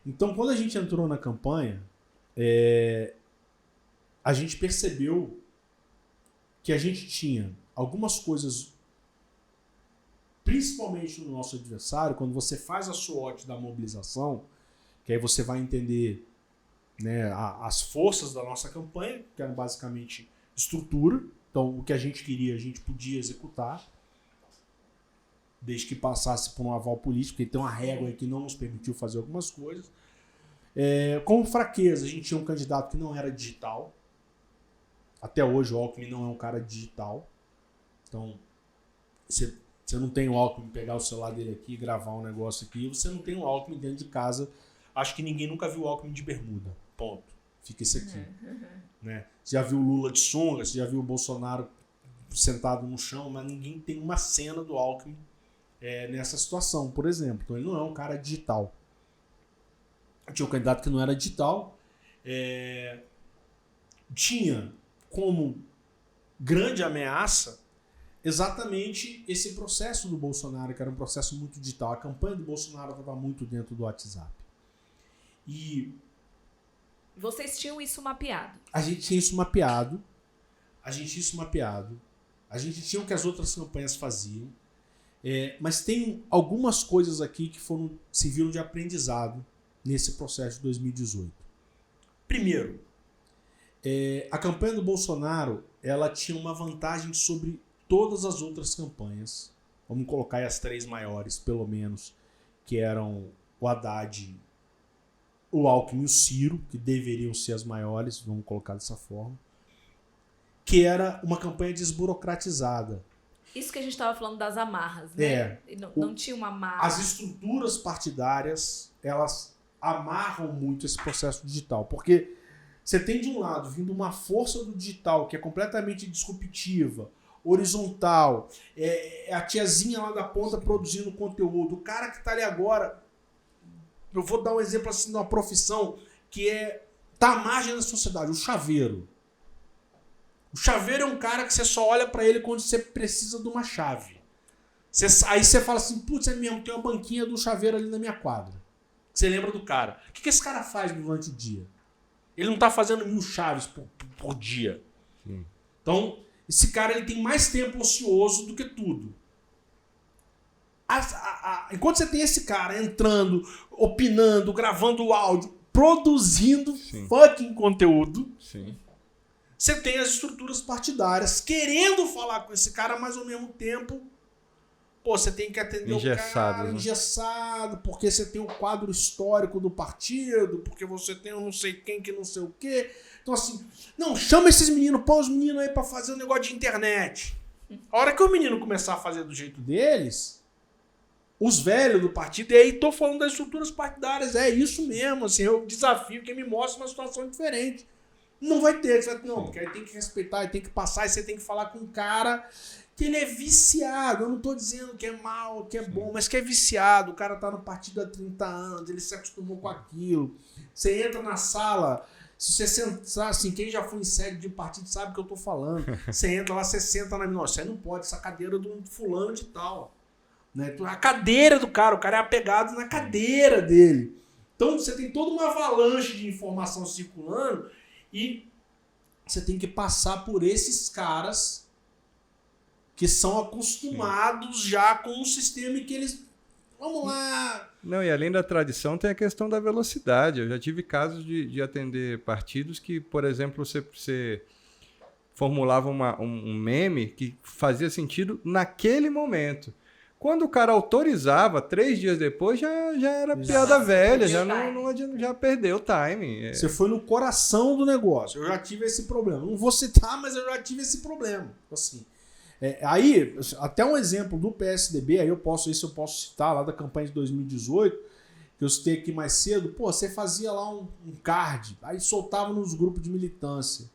Então, quando a gente entrou na campanha, a gente percebeu que a gente tinha algumas coisas, principalmente no nosso adversário, quando você faz a SWOT da mobilização, que aí você vai entender, né, as forças da nossa campanha, que eram basicamente estrutura. Então, o que a gente queria, a gente podia executar, desde que passasse por um aval político, porque tem uma régua que não nos permitiu fazer algumas coisas. Com fraqueza, a gente tinha um candidato que não era digital. Até hoje o Alckmin não é um cara digital. Então, você não tem o Alckmin, pegar o celular dele aqui, gravar um negócio aqui, você não tem o Alckmin dentro de casa. Acho que ninguém nunca viu o Alckmin de bermuda. Ponto. Fica isso aqui. Né? Você já viu o Lula de sunga, você já viu o Bolsonaro sentado no chão, mas ninguém tem uma cena do Alckmin nessa situação, por exemplo. Então ele não é um cara digital. Tinha um candidato que não era digital. Tinha como grande ameaça exatamente esse processo do Bolsonaro, que era um processo muito digital. A campanha do Bolsonaro estava muito dentro do WhatsApp. E vocês tinham isso mapeado? a gente tinha isso mapeado. A gente tinha o que as outras campanhas faziam. Mas tem algumas coisas aqui que serviram de aprendizado nesse processo de 2018. Primeiro, a campanha do Bolsonaro ela tinha uma vantagem sobre todas as outras campanhas. Vamos colocar aí as 3 maiores, pelo menos, que eram o Haddad, o Alckmin e o Ciro, que deveriam ser as maiores, vamos colocar dessa forma, que era uma campanha desburocratizada. Isso que a gente estava falando das amarras, né? Não tinha uma amarra. As estruturas partidárias, elas amarram muito esse processo digital, porque você tem de um lado vindo uma força do digital que é completamente disruptiva, horizontal, a tiazinha lá da ponta produzindo conteúdo, o cara que está ali agora, eu vou dar um exemplo assim de uma profissão que tá à margem da sociedade, o chaveiro. O chaveiro é um cara que você só olha para ele quando você precisa de uma chave. Aí você fala assim, putz, é mesmo, tem uma banquinha do chaveiro ali na minha quadra. Você lembra do cara. O que esse cara faz durante o dia? Ele não tá fazendo 1000 chaves por dia. Sim. Então, esse cara ele tem mais tempo ocioso do que tudo. Enquanto você tem esse cara entrando, opinando, gravando áudio, produzindo fucking conteúdo, você tem as estruturas partidárias querendo falar com esse cara, mas ao mesmo tempo, você tem que atender o cara engessado, porque você tem o quadro histórico do partido, porque você tem um não sei quem que não sei o quê. Então assim, não, chama esses meninos, põe os meninos aí pra fazer um negócio de internet. A hora que o menino começar a fazer do jeito deles, os velhos do partido, e aí tô falando das estruturas partidárias, é isso mesmo, assim, eu desafio quem me mostra uma situação diferente. Não vai ter, você vai, não, porque aí tem que respeitar, aí tem que passar, e você tem que falar com um cara que ele é viciado. Eu não tô dizendo que é mal, que é bom, mas que é viciado. O cara tá no partido há 30 anos, ele se acostumou com aquilo. Você entra na sala, se você sentar, assim, quem já foi em sede de partido sabe o que eu tô falando. Você entra lá, você senta na minha, você não pode, essa cadeira de um fulano de tal. Né? A cadeira do cara, o cara é apegado na cadeira dele. Então você tem toda uma avalanche de informação circulando e você tem que passar por esses caras que são acostumados já com um sistema em que eles... Vamos lá! Não, e além da tradição tem a questão da velocidade. Eu já tive casos de atender partidos que, por exemplo, você formulava um meme que fazia sentido naquele momento. Quando o cara autorizava, 3 dias depois, já era piada velha, já perdeu o time. Você foi no coração do negócio. Eu já tive esse problema. Não vou citar, mas eu já tive esse problema. Assim, aí, até um exemplo do PSDB, aí eu posso citar lá da campanha de 2018, que eu citei aqui mais cedo. Pô, você fazia lá um card, aí soltava nos grupos de militância.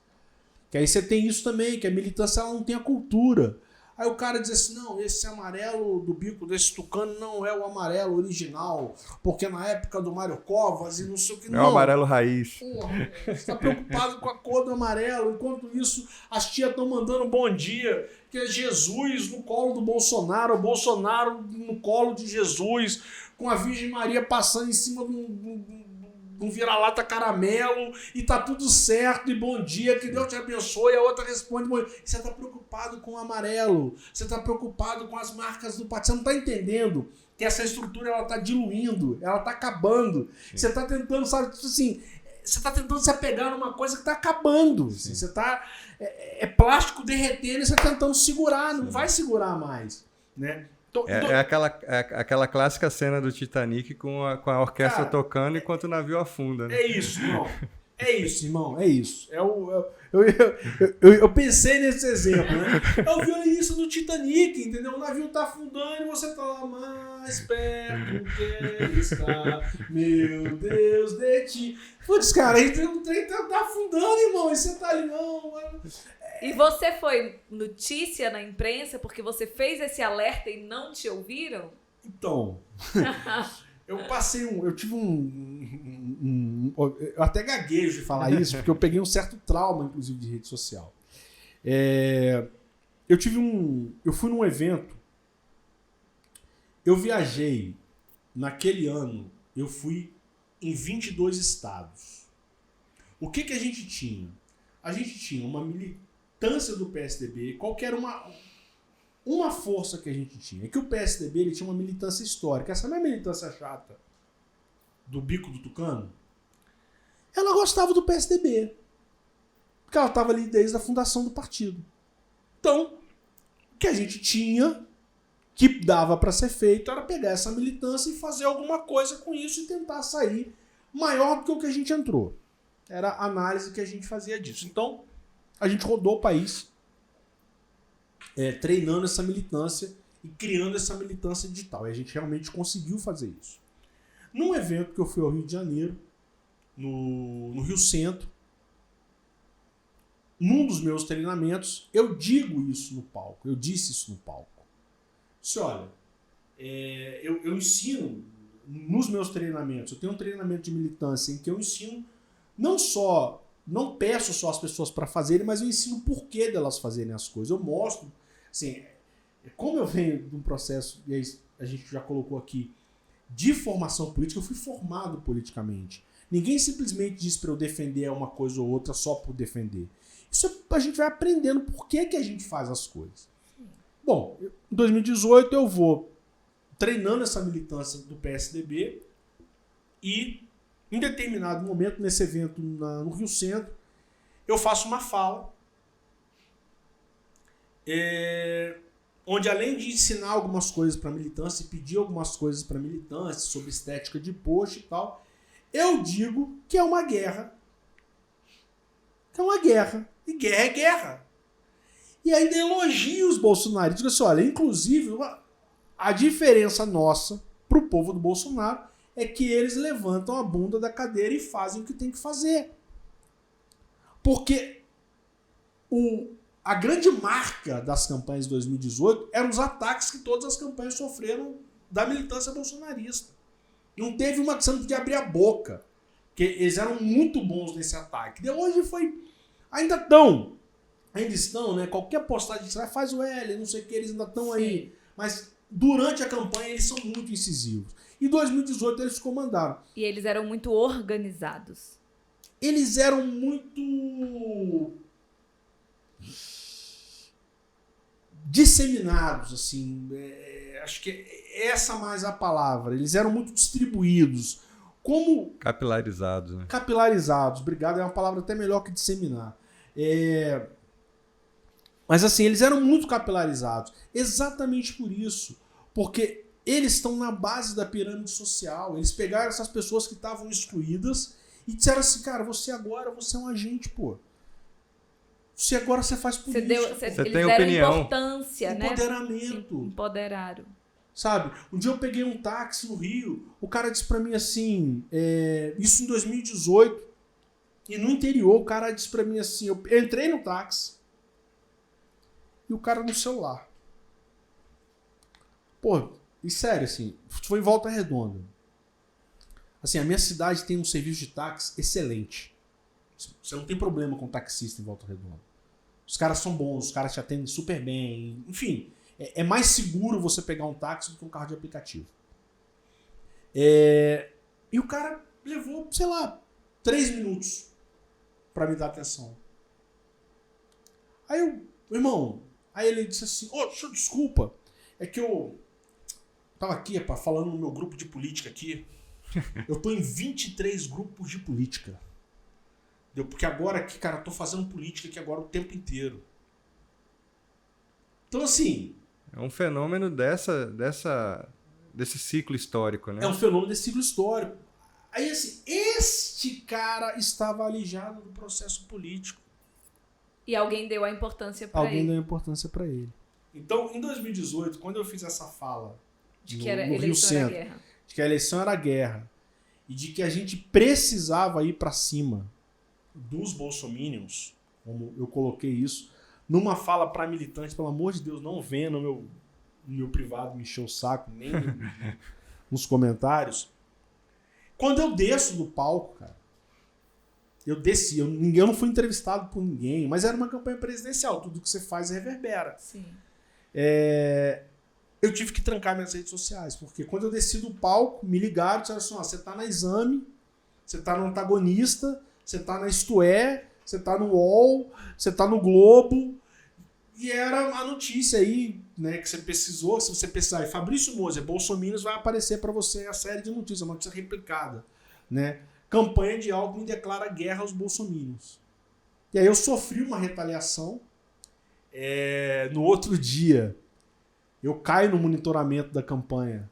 Que aí você tem isso também, que a militância ela não tem a cultura. Aí o cara diz assim, não, esse amarelo do bico desse tucano não é o amarelo original, porque na época do Mário Covas e não sei o que. Não é o amarelo raiz. Porra, você tá preocupado com a cor do amarelo, enquanto isso as tias estão mandando bom dia, que é Jesus no colo do Bolsonaro, o Bolsonaro no colo de Jesus, com a Virgem Maria passando em cima de um vira-lata caramelo, e tá tudo certo, e bom dia, que Deus te abençoe, e a outra responde, bom dia. Você tá preocupado com o amarelo, você tá preocupado com as marcas do partido, você não tá entendendo que essa estrutura, ela tá diluindo, ela tá acabando. Sim. Você tá tentando, sabe, assim, você tá tentando se apegar numa coisa que tá acabando. Assim, você tá, plástico derretendo e você tá tentando segurar, não vai segurar mais, né? É aquela clássica cena do Titanic com a orquestra tocando enquanto o navio afunda. Né? É isso, não. É isso, irmão, é isso. Eu pensei nesse exemplo, né? É o violinista do Titanic, entendeu? O navio tá afundando e você tá lá mais perto que está, meu Deus de ti. Putz, cara, o trem tá afundando, irmão, e você tá ali, não, mano. E você foi notícia na imprensa porque você fez esse alerta e não te ouviram? Então, eu tive eu até gaguejo de falar isso, porque eu peguei um certo trauma, inclusive, de rede social. Eu fui num evento, eu viajei, naquele ano, eu fui em 22 estados. O que a gente tinha? A gente tinha uma militância do PSDB, qual que era uma força que a gente tinha? É que o PSDB ele tinha uma militância histórica. Essa não é a militância chata do bico do tucano. Ela gostava do PSDB. Porque ela estava ali desde a fundação do partido. Então, o que a gente tinha, que dava para ser feito, era pegar essa militância e fazer alguma coisa com isso e tentar sair maior do que o que a gente entrou. Era a análise que a gente fazia disso. Então, a gente rodou o país treinando essa militância e criando essa militância digital. E a gente realmente conseguiu fazer isso. Num evento que eu fui ao Rio de Janeiro, no Rio Centro, num dos meus treinamentos, eu digo isso no palco, eu disse isso no palco. Disse, olha, eu ensino nos meus treinamentos, eu tenho um treinamento de militância em que eu ensino não peço só as pessoas para fazerem, mas eu ensino o porquê delas fazerem as coisas. Eu mostro, assim, como eu venho de um processo, e aí a gente já colocou aqui, de formação política, eu fui formado politicamente. Ninguém simplesmente diz para eu defender uma coisa ou outra só por defender. Isso a gente vai aprendendo por que a gente faz as coisas. Bom, em 2018 eu vou treinando essa militância do PSDB e em determinado momento, nesse evento no Rio Centro, eu faço uma fala onde, além de ensinar algumas coisas para a militância e pedir algumas coisas para a militância sobre estética de post e tal, eu digo que é uma guerra. Que é uma guerra. E guerra é guerra. E ainda elogio os bolsonaristas. Digo assim, olha, inclusive, a diferença nossa para o povo do Bolsonaro é que eles levantam a bunda da cadeira e fazem o que tem que fazer. Porque a grande marca das campanhas de 2018 eram os ataques que todas as campanhas sofreram da militância bolsonarista. Não teve uma questão de abrir a boca, porque eles eram muito bons nesse ataque. De hoje foi... Ainda estão, né? Qualquer postagem que você faz o L, não sei o que, eles ainda estão aí. Mas durante a campanha eles são muito incisivos. Em 2018 eles comandaram. E eles eram muito organizados. Eles eram muito disseminados, assim. Acho que essa mais a palavra. Eles eram muito distribuídos. Como... Capilarizados, né? Capilarizados, obrigado. É uma palavra até melhor que disseminar. Mas assim, eles eram muito capilarizados. Exatamente por isso. Porque eles estão na base da pirâmide social. Eles pegaram essas pessoas que estavam excluídas e disseram assim, cara, você é um agente, pô. Você agora faz política. Você tem deram opinião. Importância, Empoderamento. né? Empoderaram. Sabe? Um dia eu peguei um táxi no Rio, o cara disse pra mim assim, isso em 2018, e no interior o cara disse pra mim assim, eu entrei no táxi e o cara no celular. Pô, e sério, assim, foi em Volta Redonda. Assim, a minha cidade tem um serviço de táxi excelente. Você não tem problema com taxista em Volta Redonda. Os caras são bons, os caras te atendem super bem, enfim... É mais seguro você pegar um táxi do que um carro de aplicativo. E o cara levou, sei lá, 3 minutos pra me dar atenção. Aí aí ele disse assim, senhor, desculpa, é que eu tava aqui, falando no meu grupo de política aqui, eu tô em 23 grupos de política. Porque agora aqui, cara, eu tô fazendo política aqui agora o tempo inteiro. Então, assim... É um fenômeno desse ciclo histórico, né? É um fenômeno desse ciclo histórico. Aí, assim, cara estava alijado do processo político. E alguém deu a importância para ele. Alguém deu importância para ele. Então, em 2018, quando eu fiz essa fala De que era no Rio eleição era Centro, guerra. de que a eleição era guerra e de que a gente precisava ir para cima dos bolsominions, como eu coloquei isso, numa fala para militante, pelo amor de Deus, não venha no meu privado me encher o saco, nem nos comentários. Quando eu desço do palco, cara, eu desci, eu não fui entrevistado por ninguém, mas era uma campanha presidencial, tudo que você faz reverbera. Sim. Eu tive que trancar minhas redes sociais, porque quando eu desci do palco, me ligaram e disseram assim, você tá na Exame, você tá no Antagonista, você tá na Isto É, você tá no UOL, você tá no Globo, e era a notícia aí, né, que você precisou, se você pesquisar, Fabrício Moser, Bolsominions, vai aparecer para você a série de notícias, uma notícia replicada, né? Campanha de Alckmin declara guerra aos bolsominions. E aí eu sofri uma retaliação. No outro dia, eu caio no monitoramento da campanha.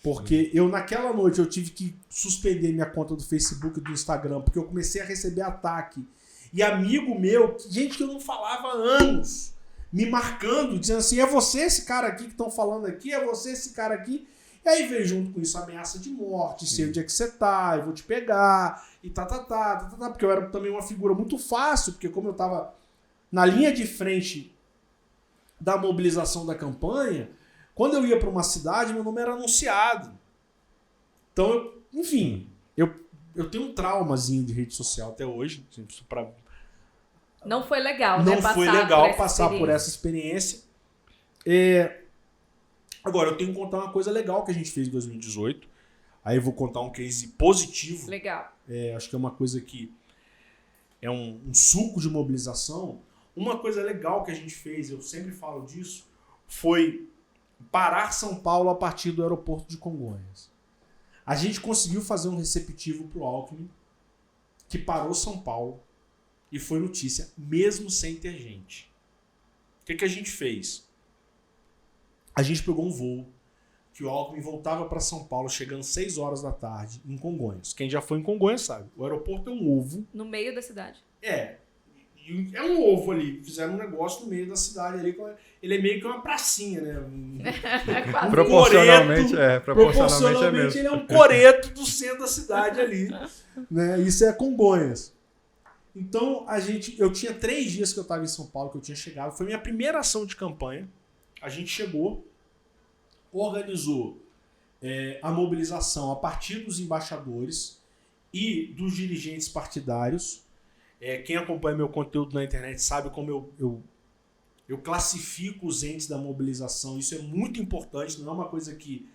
Porque naquela noite, eu tive que suspender minha conta do Facebook e do Instagram, porque eu comecei a receber ataque. E amigo meu, gente que eu não falava há anos, me marcando, dizendo assim, é você esse cara aqui que estão falando aqui? É você esse cara aqui? E aí veio junto com isso a ameaça de morte, sei onde é que você tá, eu vou te pegar, e porque eu era também uma figura muito fácil, porque como eu tava na linha de frente da mobilização da campanha, quando eu ia para uma cidade, meu nome era anunciado. Então, enfim, eu tenho um traumazinho de rede social até hoje. Não foi legal, né? Não foi legal passar por essa experiência. Agora, eu tenho que contar uma coisa legal que a gente fez em 2018. Aí eu vou contar um case positivo. Legal. Acho que é uma coisa que é um suco de mobilização. Uma coisa legal que a gente fez, eu sempre falo disso, foi parar São Paulo a partir do aeroporto de Congonhas. A gente conseguiu fazer um receptivo pro Alckmin, que parou São Paulo e foi notícia, mesmo sem ter gente. O que a gente fez? A gente pegou um voo que o Alckmin voltava para São Paulo chegando 6 horas da tarde em Congonhas. Quem já foi em Congonhas sabe. O aeroporto é um ovo. No meio da cidade. É um ovo ali. Fizeram um negócio no meio da cidade ali. Ele é meio que uma pracinha, né? Proporcionalmente ele é um coreto do centro da cidade ali. Né? Isso é Congonhas. Então, eu tinha 3 dias que eu estava em São Paulo, que eu tinha chegado. Foi minha primeira ação de campanha. A gente chegou, organizou a mobilização a partir dos embaixadores e dos dirigentes partidários. Quem acompanha meu conteúdo na internet sabe como eu classifico os entes da mobilização. Isso é muito importante, não é uma coisa que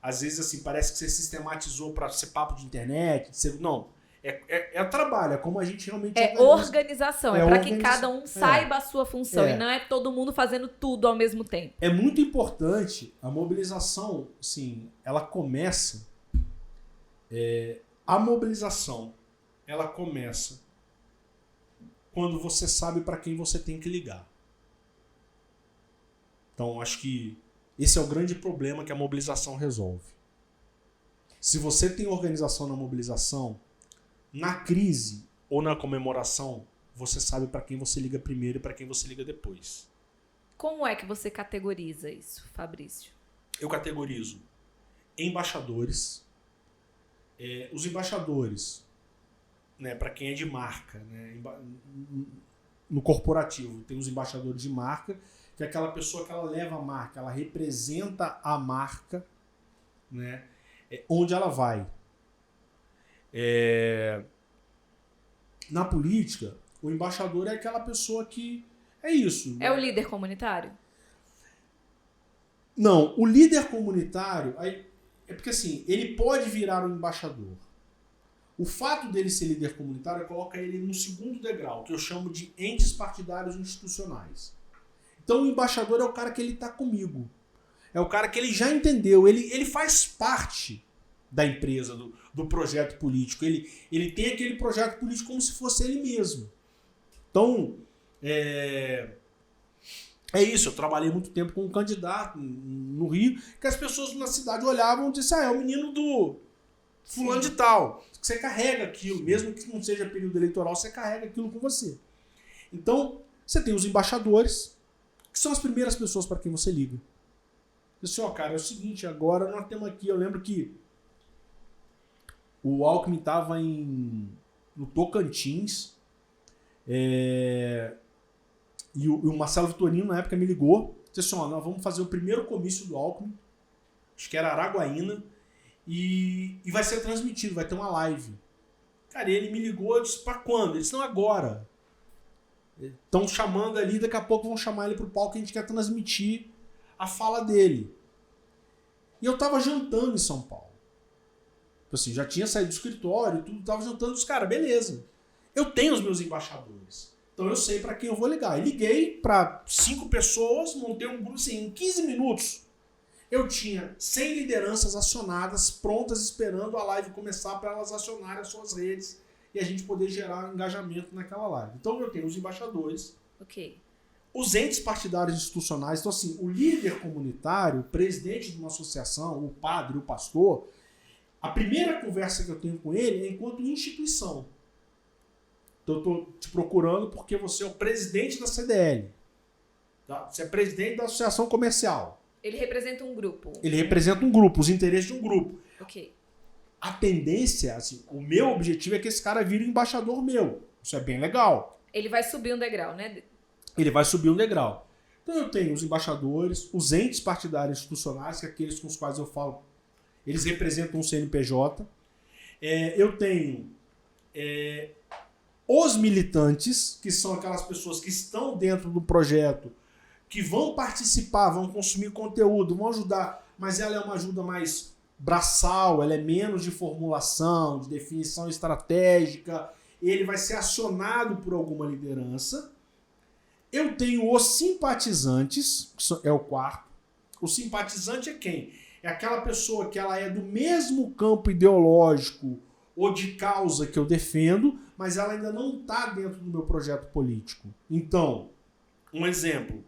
às vezes assim, parece que você sistematizou para ser papo de internet. Não. É trabalho, é como a gente realmente organização, para que cada um saiba a sua função e não é todo mundo fazendo tudo ao mesmo tempo. É muito importante, a mobilização, sim, ela começa, a mobilização, ela começa quando você sabe para quem você tem que ligar. Então, acho que esse é o grande problema que a mobilização resolve. Se você tem organização na mobilização, na crise ou na comemoração, você sabe para quem você liga primeiro e para quem você liga depois. Como é que você categoriza isso, Fabrício? Eu categorizo embaixadores. Os embaixadores, né, para quem é de marca, né, no corporativo, tem os embaixadores de marca, que é aquela pessoa que ela leva a marca, ela representa a marca, né, onde ela vai. Na política, o embaixador é aquela pessoa que é isso. É o líder comunitário? Não, o líder comunitário é porque assim, ele pode virar um embaixador. O fato dele ser líder comunitário coloca ele no segundo degrau, que eu chamo de entes partidários institucionais. Então o embaixador é o cara que ele está comigo. É o cara que ele já entendeu, ele faz parte da empresa, do projeto político. Ele tem aquele projeto político como se fosse ele mesmo. Então, é isso. Eu trabalhei muito tempo com um candidato no Rio, que as pessoas na cidade olhavam e disseram, é o menino fulano de tal. Você carrega aquilo, mesmo que não seja período eleitoral, você carrega aquilo com você. Então, você tem os embaixadores, que são as primeiras pessoas para quem você liga. Assim, ó, cara, é o seguinte, agora nós temos aqui, eu lembro que o Alckmin estava no Tocantins, e o Marcelo Vitorino, na época, me ligou, disse assim, ó, nós vamos fazer o primeiro comício do Alckmin, acho que era Araguaína, e vai ser transmitido, vai ter uma live. Cara, ele me ligou, eu disse, pra quando? Ele disse, não, agora. Estão chamando ali, daqui a pouco vão chamar ele pro palco, a gente quer transmitir a fala dele. E eu tava jantando em São Paulo. Assim, já tinha saído do escritório, tudo, tava jantando, os caras, beleza. Eu tenho os meus embaixadores. Então eu sei para quem eu vou ligar. E liguei para 5 pessoas, montei um grupo, assim, em 15 minutos. Eu tinha 100 lideranças acionadas, prontas, esperando a live começar para elas acionarem as suas redes e a gente poder gerar engajamento naquela live. Então eu tenho os embaixadores, os entes partidários institucionais. Então, assim, o líder comunitário, o presidente de uma associação, o padre, o pastor, a primeira conversa que eu tenho com ele é enquanto instituição. Então eu estou te procurando porque você é o presidente da CDL. Tá? Você é presidente da associação comercial. Ele representa um grupo. Ele representa um grupo, os interesses de um grupo. Ok. A tendência, assim, o meu objetivo é que esse cara vire embaixador meu. Isso é bem legal. Ele vai subir um degrau, né? Ele vai subir um degrau. Então eu tenho os embaixadores, os entes partidários institucionais, que é aqueles com os quais eu falo, eles representam um CNPJ. Eu tenho os militantes, que são aquelas pessoas que estão dentro do projeto, que vão participar, vão consumir conteúdo, vão ajudar, mas ela é uma ajuda mais braçal, ela é menos de formulação, de definição estratégica, ele vai ser acionado por alguma liderança. Eu tenho os simpatizantes, que é o quarto. O simpatizante é quem? É aquela pessoa que ela é do mesmo campo ideológico ou de causa que eu defendo, mas ela ainda não está dentro do meu projeto político. Então, um exemplo.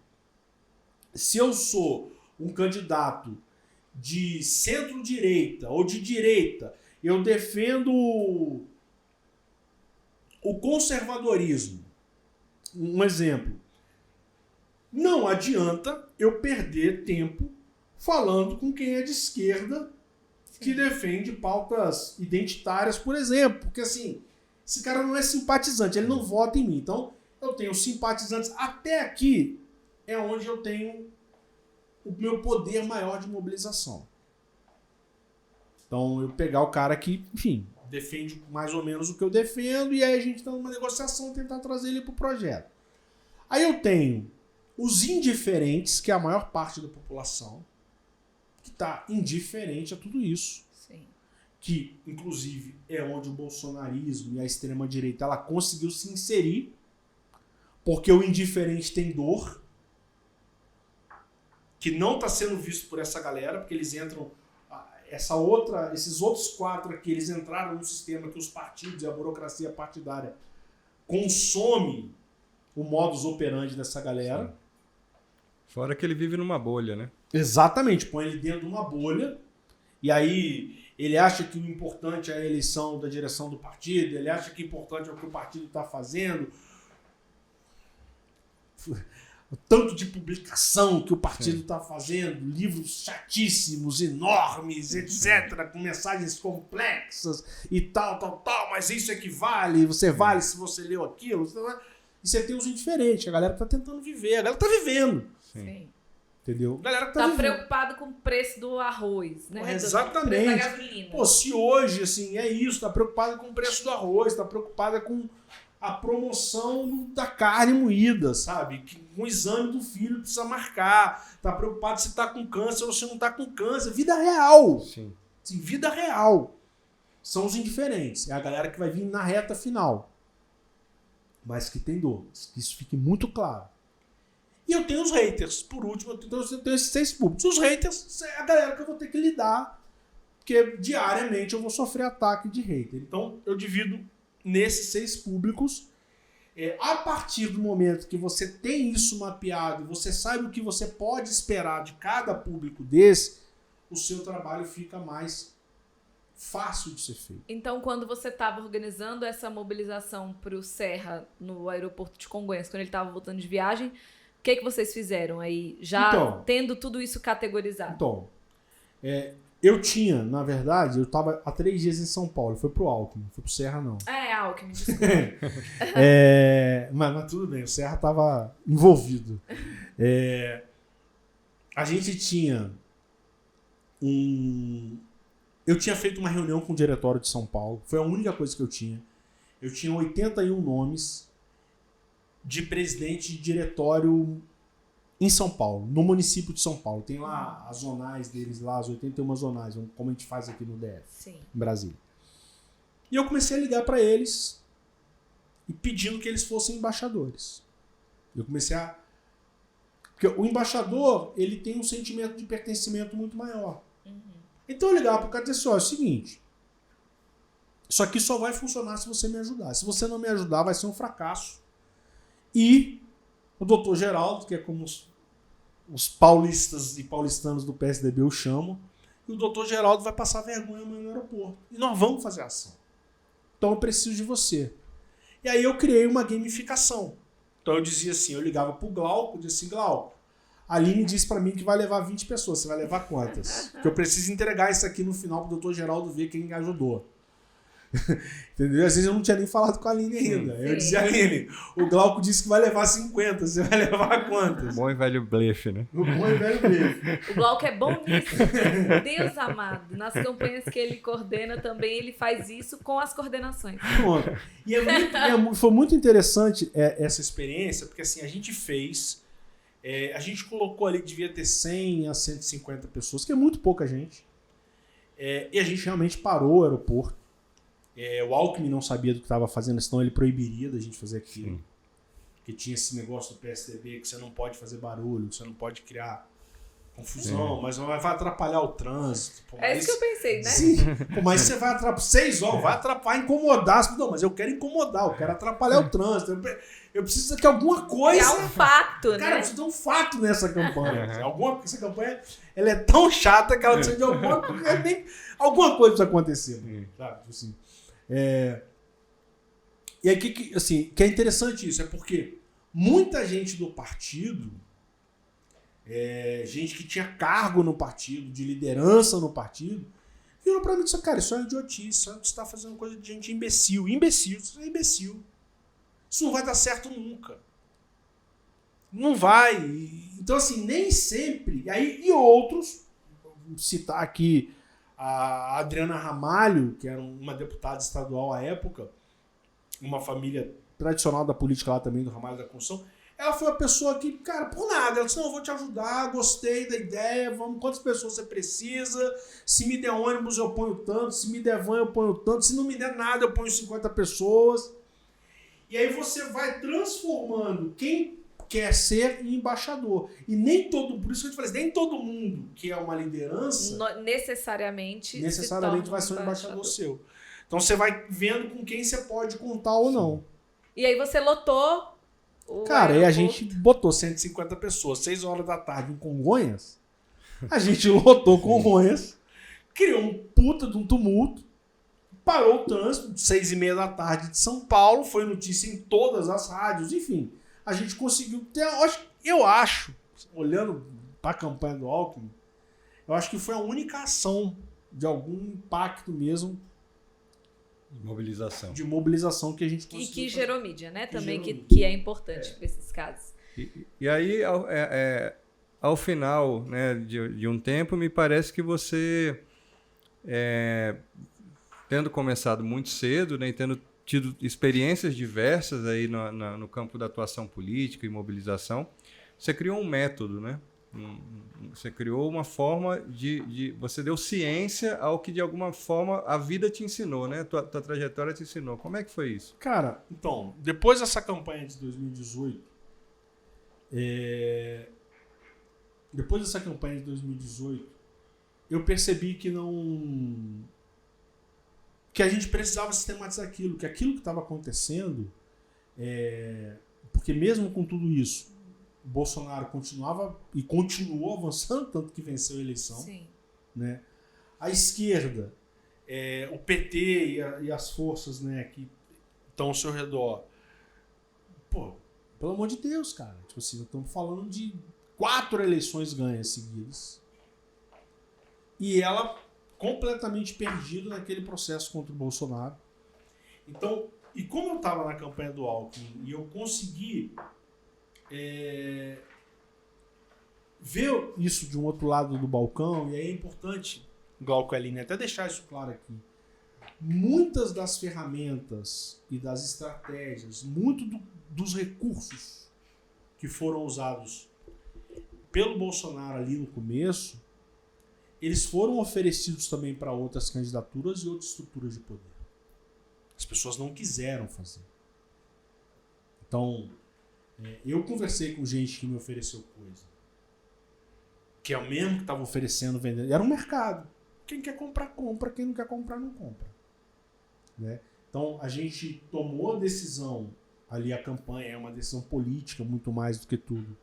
Se eu sou um candidato de centro-direita ou de direita, eu defendo o conservadorismo. Um exemplo. Não adianta eu perder tempo falando com quem é de esquerda que defende pautas identitárias, por exemplo. Porque assim, esse cara não é simpatizante, ele não vota em mim. Então, eu tenho simpatizantes. Até aqui é onde eu tenho o meu poder maior de mobilização. Então, eu pegar o cara que, enfim, defende mais ou menos o que eu defendo, e aí a gente está numa negociação tentar trazer ele para o projeto. Aí eu tenho os indiferentes, que é a maior parte da população, que está indiferente a tudo isso. Sim. Que, inclusive, é onde o bolsonarismo e a extrema-direita ela conseguiu se inserir, porque o indiferente tem dor, que não está sendo visto por essa galera, porque eles entram... esses outros 4 aqui, eles entraram num sistema que os partidos e a burocracia partidária consome o modus operandi dessa galera. Sim. Fora que ele vive numa bolha, né? Exatamente, põe ele dentro de uma bolha, e aí ele acha que o importante é a eleição da direção do partido, ele acha que o importante é o que o partido está fazendo, o tanto de publicação que o partido está fazendo, livros chatíssimos, enormes, etc., com mensagens complexas e tal, mas isso equivale, você vale se você leu aquilo. E você tem os indiferentes, a galera que está tentando viver, a galera está vivendo. Sim. Entendeu? A galera que tá vivendo. Preocupado com o preço do arroz, né? Exatamente. Do preço da gasolina. Pô, se hoje, assim, é isso, tá preocupado com o preço do arroz, tá preocupada com a promoção da carne moída, sabe? Que um exame do filho precisa marcar, tá preocupado se tá com câncer ou se não tá com câncer. Vida real. Sim. Assim, vida real. São os indiferentes. É a galera que vai vir na reta final. Mas que tem dor. Que isso fique muito claro. E eu tenho os haters. Por último, eu tenho esses 6 públicos. Os haters é a galera que eu vou ter que lidar, porque diariamente eu vou sofrer ataque de hater. Então, eu divido nesses 6 públicos. A partir do momento que você tem isso mapeado, você sabe o que você pode esperar de cada público desse, o seu trabalho fica mais fácil de ser feito. Então, quando você estava organizando essa mobilização para o Serra no aeroporto de Congonhas, quando ele estava voltando de viagem, o que vocês fizeram aí, já tendo tudo isso categorizado? Então, eu tinha, na verdade, eu estava há 3 dias em São Paulo, foi pro Alckmin, foi pro Serra não. Alckmin, desculpa. Mas tudo bem, o Serra estava envolvido. A gente tinha Eu tinha feito uma reunião com o diretório de São Paulo, foi a única coisa que eu tinha. Eu tinha 81 nomes de presidente de diretório em São Paulo, no município de São Paulo. Tem lá as zonais deles, lá as 81 zonais, como a gente faz aqui no DF, Sim. em Brasília. E eu comecei a ligar para eles e pedindo que eles fossem embaixadores. Eu comecei a... Porque o embaixador, ele tem um sentimento de pertencimento muito maior. Então eu ligava pro cara e disse assim, é o seguinte, isso aqui só vai funcionar se você me ajudar. Se você não me ajudar, vai ser um fracasso. E o doutor Geraldo, que é como os paulistas e paulistanos do PSDB o chamam, e o doutor Geraldo vai passar vergonha no aeroporto. E nós vamos fazer ação. Então eu preciso de você. E aí eu criei uma gamificação. Então eu dizia assim, eu ligava pro Glauco, dizia assim, Glauco, a Aline disse pra mim que vai levar 20 pessoas. Você vai levar quantas? Porque eu preciso entregar isso aqui no final pro doutor Geraldo ver quem ajudou. Entendeu? Às vezes eu não tinha nem falado com a Aline ainda. Eu dizia, Aline, o Glauco disse que vai levar 50. Você vai levar quantas? Bom e velho blefe, né? O bom e velho blefe. O Glauco é bom nisso. Deus amado. Nas campanhas que ele coordena também, ele faz isso com as coordenações. Pronto. E foi muito interessante essa experiência, porque assim, a gente fez... a gente colocou ali, devia ter 100 a 150 pessoas, que é muito pouca gente. E a gente realmente parou o aeroporto. O Alckmin não sabia do que estava fazendo, senão ele proibiria da gente fazer aquilo. Sim. Porque tinha esse negócio do PSDB que você não pode fazer barulho, que você não pode criar confusão, mas vai atrapalhar o trânsito. Pô, isso que eu pensei, né? Sim, pô, mas você vai atrapalhar 6 horas, vai atrapalhar, incomodar. Não, mas eu quero incomodar, eu quero atrapalhar o trânsito. Eu preciso que alguma coisa... É um fato, né? Cara, eu preciso de um fato nessa campanha. Essa campanha ela é tão chata que ela precisa de alguma coisa. Alguma coisa precisa acontecer. Sabe? Assim, e aí, que é interessante isso, é porque muita gente do partido, gente que tinha cargo no partido, de liderança no partido, virou pra mim e disse, cara, isso é idiotice, isso você está fazendo coisa de gente imbecil. Isso é imbecil. Isso não vai dar certo nunca. Não vai. Então, assim, nem sempre. E outros, vou citar aqui a Adriana Ramalho, que era uma deputada estadual à época, uma família tradicional da política lá também, do Ramalho da Construção. Ela foi uma pessoa que, cara, por nada, ela disse, não, eu vou te ajudar, gostei da ideia, vamos, quantas pessoas você precisa, se me der ônibus eu ponho tanto, se me der van eu ponho tanto, se não me der nada eu ponho 50 pessoas. E aí você vai transformando quem quer ser embaixador. E nem todo, por isso que eu te falei, nem todo mundo que é uma liderança necessariamente vai ser um embaixador seu. Então você vai vendo com quem você pode contar ou não. E aí você lotou o cara, aeroporto. E a gente botou 150 pessoas, 6 horas da tarde em Congonhas. A gente lotou Congonhas, criou um puta de um tumulto, parou o trânsito, 6h30 da tarde de São Paulo, foi notícia em todas as rádios, enfim. A gente conseguiu ter, eu acho, olhando para a campanha do Alckmin, eu acho que foi a única ação de algum impacto mesmo de mobilização que a gente conseguiu. E que gerou mídia, né? Também que é importante para esses casos. E aí, ao final, né, de um tempo, me parece que você, tendo começado muito cedo, né, e tendo tido experiências diversas aí no campo da atuação política e mobilização, você criou um método, né? Você criou uma forma você deu ciência ao que de alguma forma a vida te ensinou, né? Tua trajetória te ensinou. Como é que foi isso? Cara, então, depois dessa campanha de 2018, eu percebi que a gente precisava sistematizar aquilo, que estava acontecendo, porque mesmo com tudo isso, o Bolsonaro continuava e continuou avançando, tanto que venceu a eleição. Sim. Né? A esquerda o PT e as forças, né, que estão ao seu redor. Pô, pelo amor de Deus, cara. Tipo assim, estamos falando de 4 eleições ganhas seguidas. E ela completamente perdida naquele processo contra o Bolsonaro. Então, e como eu estava na campanha do Alckmin e eu consegui ver isso de um outro lado do balcão, e aí é importante, Glauco e Aline, até deixar isso claro aqui. Muitas das ferramentas e das estratégias, dos recursos que foram usados pelo Bolsonaro ali no começo, eles foram oferecidos também para outras candidaturas e outras estruturas de poder. As pessoas não quiseram fazer. Então, eu conversei com gente que me ofereceu coisa. Que é o mesmo que estava oferecendo, vendendo. Era um mercado. Quem quer comprar, compra. Quem não quer comprar, não compra. Né? Então, a gente tomou a decisão, ali a campanha é uma decisão política, muito mais do que tudo,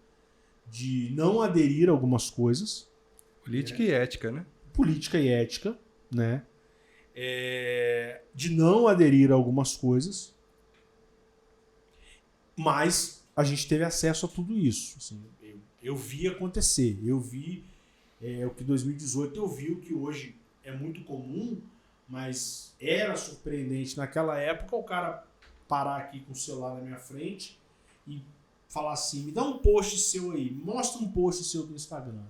de não aderir a algumas coisas. Política e ética, né? Política e ética, né? De não aderir a algumas coisas. Mas a gente teve acesso a tudo isso. Assim, eu vi acontecer. Eu vi o que 2018 eu vi, o que hoje é muito comum, mas era surpreendente. Naquela época, o cara parar aqui com o celular na minha frente e falar assim, me dá um post seu aí, mostra um post seu do Instagram.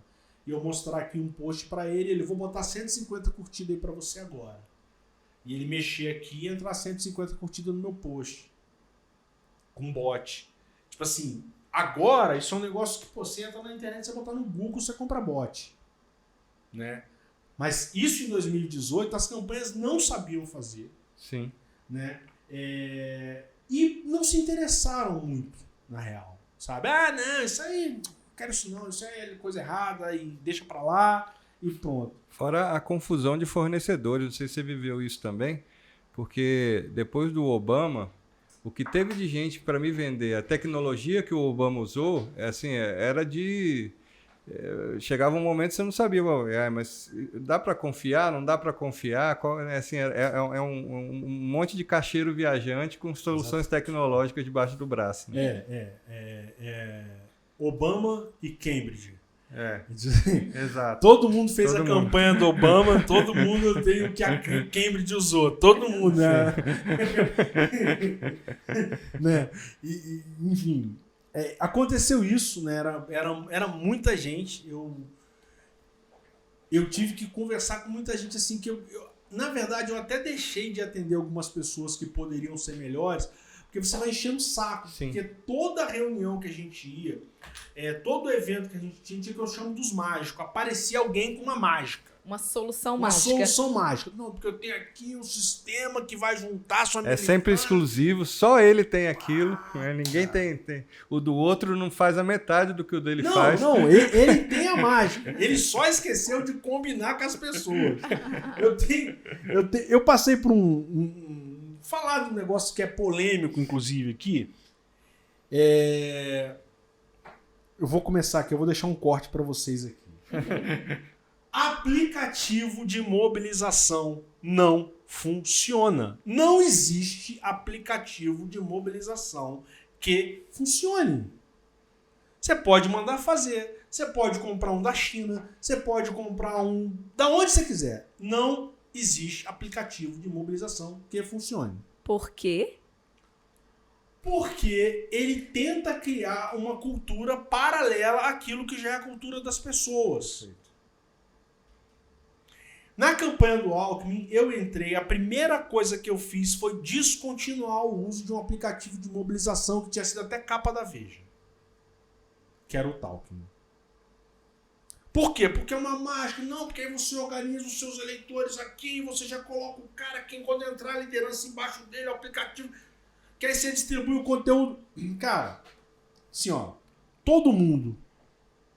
E eu mostrar aqui um post pra ele vou botar 150 curtidas aí pra você agora. E ele mexer aqui e entrar 150 curtidas no meu post. Com bot. Tipo assim, agora isso é um negócio que você entra na internet, você botar no Google, você compra bot. Né? Mas isso em 2018 as campanhas não sabiam fazer. Sim. Né? E não se interessaram muito, na real. Sabe? Ah, não, isso aí, não quero isso não, isso aí é coisa errada e deixa pra lá e pronto. Fora a confusão de fornecedores, não sei se você viveu isso também, porque depois do Obama, o que teve de gente para me vender, a tecnologia que o Obama usou, assim, era de... chegava um momento que você não sabia, mas dá para confiar, não dá para confiar? Assim, um monte de cacheiro viajante com soluções tecnológicas debaixo do braço. Né? Obama e Cambridge. Exato. Todo mundo fez a campanha do Obama, todo mundo tem o que a Cambridge usou. Todo mundo, né? Enfim, aconteceu isso, né? Era muita gente. Eu tive que conversar com muita gente assim que na verdade, eu até deixei de atender algumas pessoas que poderiam ser melhores, porque você vai enchendo o saco. Sim. Porque toda reunião que a gente ia, todo evento que a gente tinha, que eu chamo dos mágicos, aparecia alguém com uma mágica. Uma solução Uma mágica. solução mágica. Não, porque eu tenho aqui um sistema que vai juntar sua É sempre exclusivo, só ele tem aquilo. Né? Ninguém tem. O do outro não faz a metade do que o dele faz. Não, ele tem a mágica. Ele só esqueceu de combinar com as pessoas. Eu passei por falar de um negócio que é polêmico, inclusive, aqui. Eu vou começar aqui, eu vou deixar um corte para vocês aqui. Aplicativo de mobilização não funciona. Não existe aplicativo de mobilização que funcione. Você pode mandar fazer, você pode comprar um da China, você pode comprar um da onde você quiser. Não existe aplicativo de mobilização que funcione. Por quê? Porque ele tenta criar uma cultura paralela àquilo que já é a cultura das pessoas. Na campanha do Alckmin, eu entrei, a primeira coisa que eu fiz foi descontinuar o uso de um aplicativo de mobilização que tinha sido até capa da Veja, que era o Talkmin. Por quê? Porque é uma mágica. Não, porque aí você organiza os seus eleitores aqui, você já coloca o cara aqui, quando entrar a liderança embaixo dele, o aplicativo, que aí você distribui o conteúdo. Cara, assim, ó, todo mundo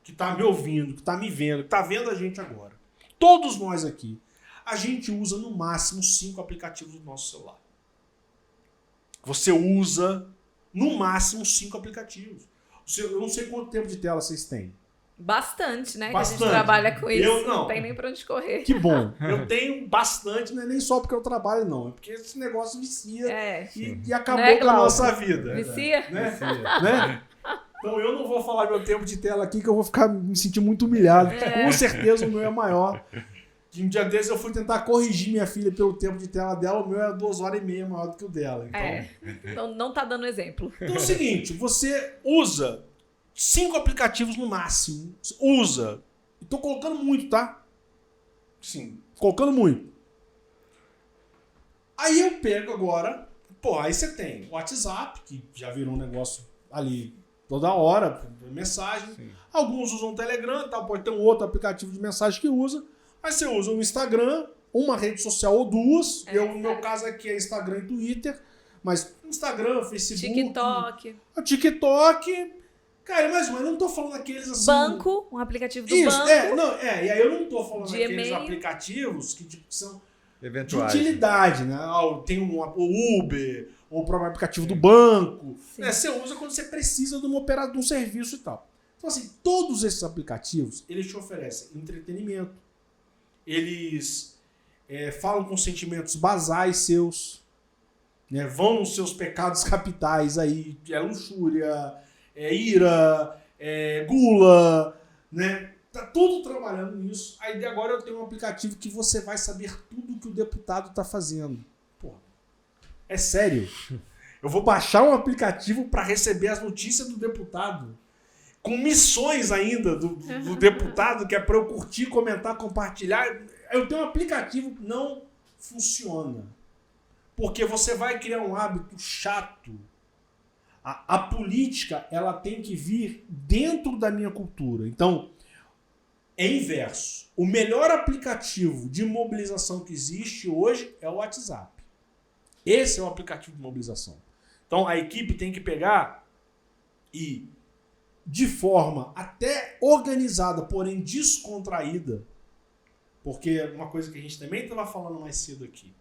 que tá me ouvindo, que tá me vendo, que tá vendo a gente agora, todos nós aqui, a gente usa no máximo 5 aplicativos do nosso celular. Você usa no máximo 5 aplicativos. Eu não sei quanto tempo de tela vocês têm. Bastante, né? Bastante. Que a gente trabalha com isso. Eu não não. tem nem pra onde correr. Que bom. Eu tenho bastante, não é nem só porque eu trabalho, não. É porque esse negócio vicia e acabou Né, com a Glauco? nossa vida. Vicia? Né? Então eu não vou falar meu tempo de tela aqui, que eu vou ficar me sentir muito humilhado. Com certeza o meu é maior. Um dia desses eu fui tentar corrigir minha filha pelo tempo de tela dela, o meu é 2h30 maior do que o dela. Então, Então não tá dando exemplo. então é o seguinte, você usa 5 aplicativos no máximo. Usa. E tô colocando muito, tá? Sim, colocando muito. Aí eu pego agora, aí você tem o WhatsApp, que já virou um negócio ali toda hora, mensagem. Sim. Alguns usam o Telegram, tal, pode ter um outro aplicativo de mensagem que usa. Aí você usa o Instagram, uma rede social ou duas. No meu caso aqui é Instagram e Twitter. Mas Instagram, Facebook... TikTok. O TikTok... Cara, mas eu não tô falando aqueles assim... Banco, um aplicativo do banco. E aí eu não tô falando de aqueles e-mail. aplicativos que são eventuais, de utilidade, né? Tem o Uber, ou o próprio aplicativo do banco. Né? Você usa quando você precisa de um serviço e tal. Então, assim, todos esses aplicativos, eles te oferecem entretenimento. Eles falam com sentimentos basais seus, né? Vão nos seus pecados capitais aí, luxúria, ira, gula, né? Tá tudo trabalhando nisso. Aí agora eu tenho um aplicativo que você vai saber tudo que o deputado tá fazendo. Porra, é sério. Eu vou baixar um aplicativo para receber as notícias do deputado. Com missões ainda do deputado, que é para eu curtir, comentar, compartilhar. Eu tenho um aplicativo que não funciona. Porque você vai criar um hábito chato. A política, ela tem que vir dentro da minha cultura. Então, é inverso. O melhor aplicativo de mobilização que existe hoje é o WhatsApp. Esse é o aplicativo de mobilização. Então, a equipe tem que pegar e, de forma até organizada, porém descontraída, porque uma coisa que a gente também estava falando mais cedo aqui,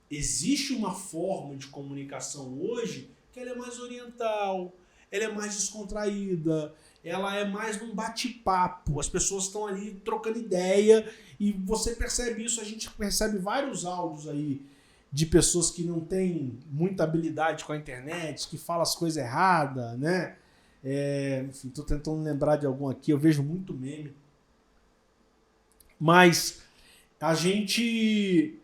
existe uma forma de comunicação hoje que ela é mais oriental, ela é mais descontraída, ela é mais num bate-papo, as pessoas estão ali trocando ideia e você percebe isso, a gente percebe vários áudios aí de pessoas que não têm muita habilidade com a internet, que falam as coisas erradas, né? Enfim, tô tentando lembrar de algum aqui, eu vejo muito meme. Mas a gente...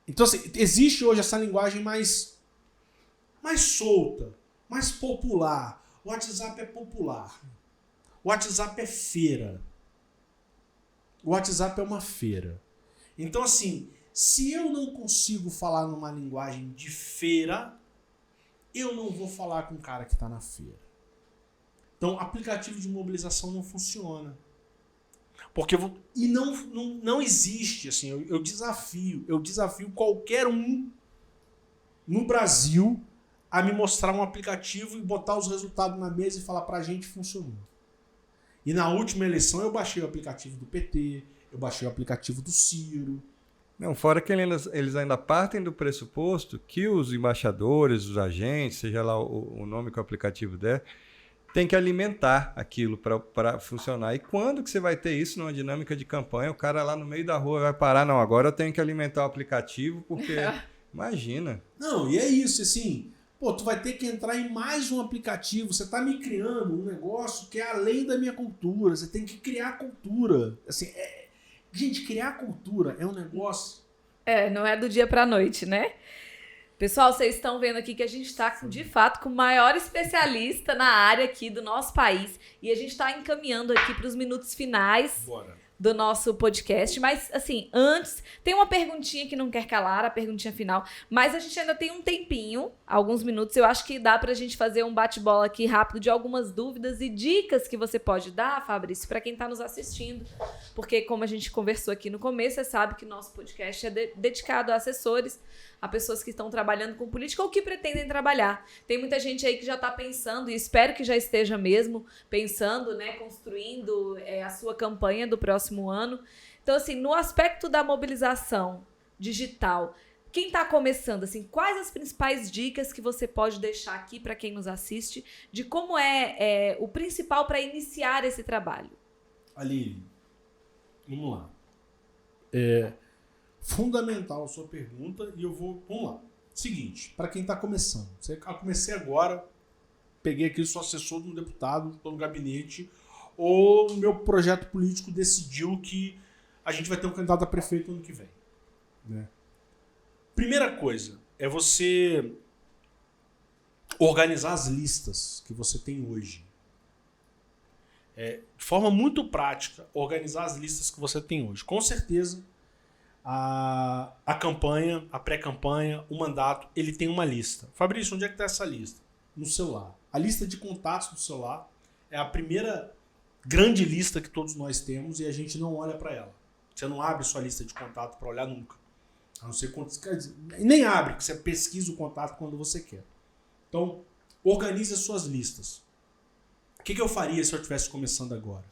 Então, assim, existe hoje essa linguagem mais solta, mais popular. O WhatsApp é popular. O WhatsApp é feira. O WhatsApp é uma feira. Então, assim, se eu não consigo falar numa linguagem de feira, eu não vou falar com o cara que está na feira. Então, aplicativo de mobilização não funciona. Porque não existe, assim, eu desafio qualquer um no Brasil a me mostrar um aplicativo e botar os resultados na mesa e falar pra gente funcionou. E na última eleição eu baixei o aplicativo do PT, eu baixei o aplicativo do Ciro. Não, fora que eles ainda partem do pressuposto que os embaixadores, os agentes, seja lá o nome que o aplicativo der, tem que alimentar aquilo para funcionar. E quando que você vai ter isso numa dinâmica de campanha? O cara lá no meio da rua vai parar, não, agora eu tenho que alimentar o aplicativo, porque... Imagina. Não, e é isso, assim... tu vai ter que entrar em mais um aplicativo. Você tá me criando um negócio que é além da minha cultura. Você tem que criar cultura. Assim, gente, criar cultura é um negócio... não é do dia pra noite, né? Pessoal, vocês estão vendo aqui que a gente está, de fato, com o maior especialista na área aqui do nosso país. E a gente está encaminhando aqui para os minutos finais do nosso podcast. Mas, assim, antes, tem uma perguntinha que não quer calar, a perguntinha final. Mas a gente ainda tem um tempinho, alguns minutos. Eu acho que dá pra gente fazer um bate-bola aqui rápido de algumas dúvidas e dicas que você pode dar, Fabrício, para quem tá nos assistindo. Porque, como a gente conversou aqui no começo, você sabe que nosso podcast é dedicado a assessores, a pessoas que estão trabalhando com política ou que pretendem trabalhar. Tem muita gente aí que já está pensando, e espero que já esteja mesmo pensando, né, construindo a sua campanha do próximo ano. Então, assim, no aspecto da mobilização digital, quem está começando, assim, quais as principais dicas que você pode deixar aqui para quem nos assiste de como é o principal para iniciar esse trabalho? Aline, vamos lá. Fundamental a sua pergunta e vamos lá. Seguinte, para quem está começando. Eu comecei agora, peguei aqui, sou assessor de um deputado, estou no gabinete, ou o meu projeto político decidiu que a gente vai ter um candidato a prefeito ano que vem. Né? Primeira coisa é você organizar as listas que você tem hoje. De forma muito prática, organizar as listas que você tem hoje. Com certeza, a campanha, a pré-campanha, o mandato, ele tem uma lista. Fabrício, onde é que está essa lista? No celular. A lista de contatos do celular é a primeira grande lista que todos nós temos e a gente não olha para ela. Você não abre sua lista de contato para olhar nunca. A não ser quantos. Nem abre, que você pesquisa o contato quando você quer. Então, organize as suas listas. O que eu faria se eu estivesse começando agora?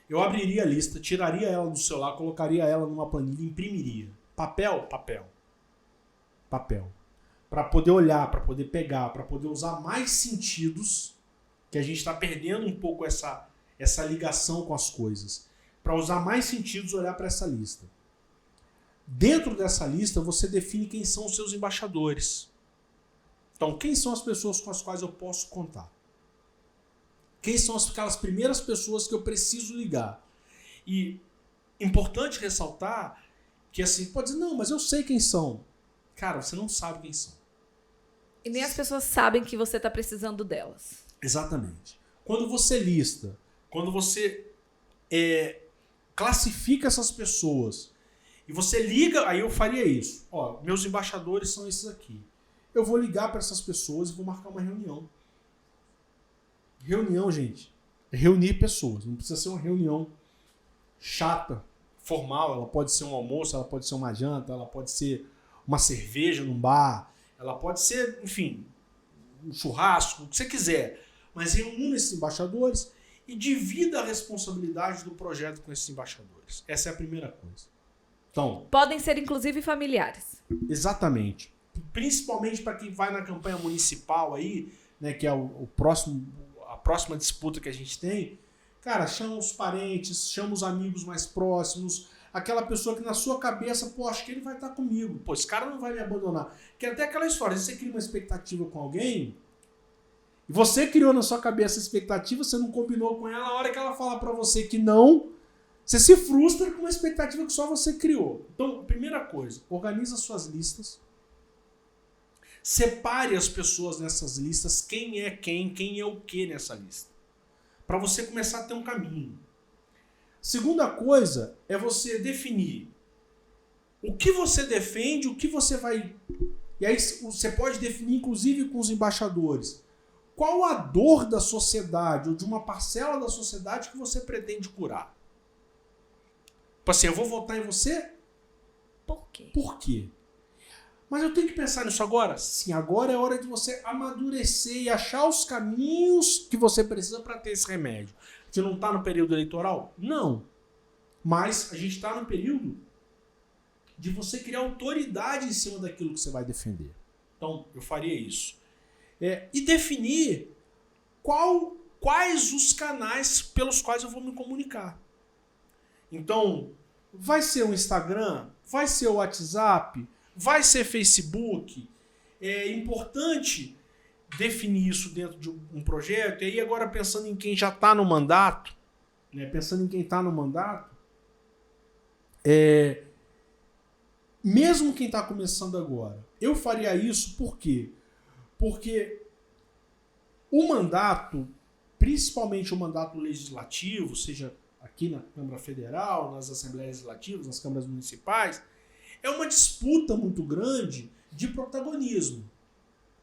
Eu abriria a lista, tiraria ela do celular, colocaria ela numa planilha e imprimiria. Papel. Para poder olhar, para poder pegar, para poder usar mais sentidos, que a gente está perdendo um pouco essa ligação com as coisas. Para usar mais sentidos, olhar para essa lista. Dentro dessa lista, você define quem são os seus embaixadores. Então, quem são as pessoas com as quais eu posso contar? Quem são aquelas primeiras pessoas que eu preciso ligar? E importante ressaltar que assim, pode dizer, não, mas eu sei quem são. Cara, você não sabe quem são. E nem as pessoas sabem que você está precisando delas. Exatamente. Quando você lista, quando você classifica essas pessoas e você liga, aí eu faria isso. Ó, meus embaixadores são esses aqui. Eu vou ligar para essas pessoas e vou marcar uma reunião. Reunião, gente, é reunir pessoas. Não precisa ser uma reunião chata, formal. Ela pode ser um almoço, ela pode ser uma janta, ela pode ser uma cerveja num bar, ela pode ser, enfim, um churrasco, o que você quiser. Mas reúna esses embaixadores e divida a responsabilidade do projeto com esses embaixadores. Essa é a primeira coisa. Então, podem ser, inclusive, familiares. Exatamente. Principalmente para quem vai na campanha municipal aí, né, que é a próxima disputa que a gente tem. Cara, chama os parentes, chama os amigos mais próximos, aquela pessoa que na sua cabeça, pô, acho que ele vai estar comigo, pô, esse cara não vai me abandonar. Que é até aquela história, você cria uma expectativa com alguém, e você criou na sua cabeça a expectativa, você não combinou com ela, a hora que ela falar pra você que não, você se frustra com uma expectativa que só você criou. Então, primeira coisa, organiza suas listas, separe as pessoas nessas listas, quem é o que nessa lista. Para você começar a ter um caminho. Segunda coisa é você definir o que você defende, o que você vai... E aí você pode definir, inclusive, com os embaixadores, qual a dor da sociedade ou de uma parcela da sociedade que você pretende curar. Tipo assim, eu vou votar em você? Por quê? Por quê? Mas eu tenho que pensar nisso agora? Sim, agora é hora de você amadurecer e achar os caminhos que você precisa para ter esse remédio. A gente não está no período eleitoral? Não. Mas a gente está no período de você criar autoridade em cima daquilo que você vai defender. Então, eu faria isso. E definir quais os canais pelos quais eu vou me comunicar. Então, vai ser o Instagram? Vai ser o WhatsApp? Vai ser Facebook? É importante definir isso dentro de um projeto. E aí agora pensando em quem já está no mandato, né? Mesmo quem está começando agora, eu faria isso por quê? Porque o mandato, principalmente o mandato legislativo, seja aqui na Câmara Federal, nas Assembleias Legislativas, nas câmaras municipais, é uma disputa muito grande de protagonismo.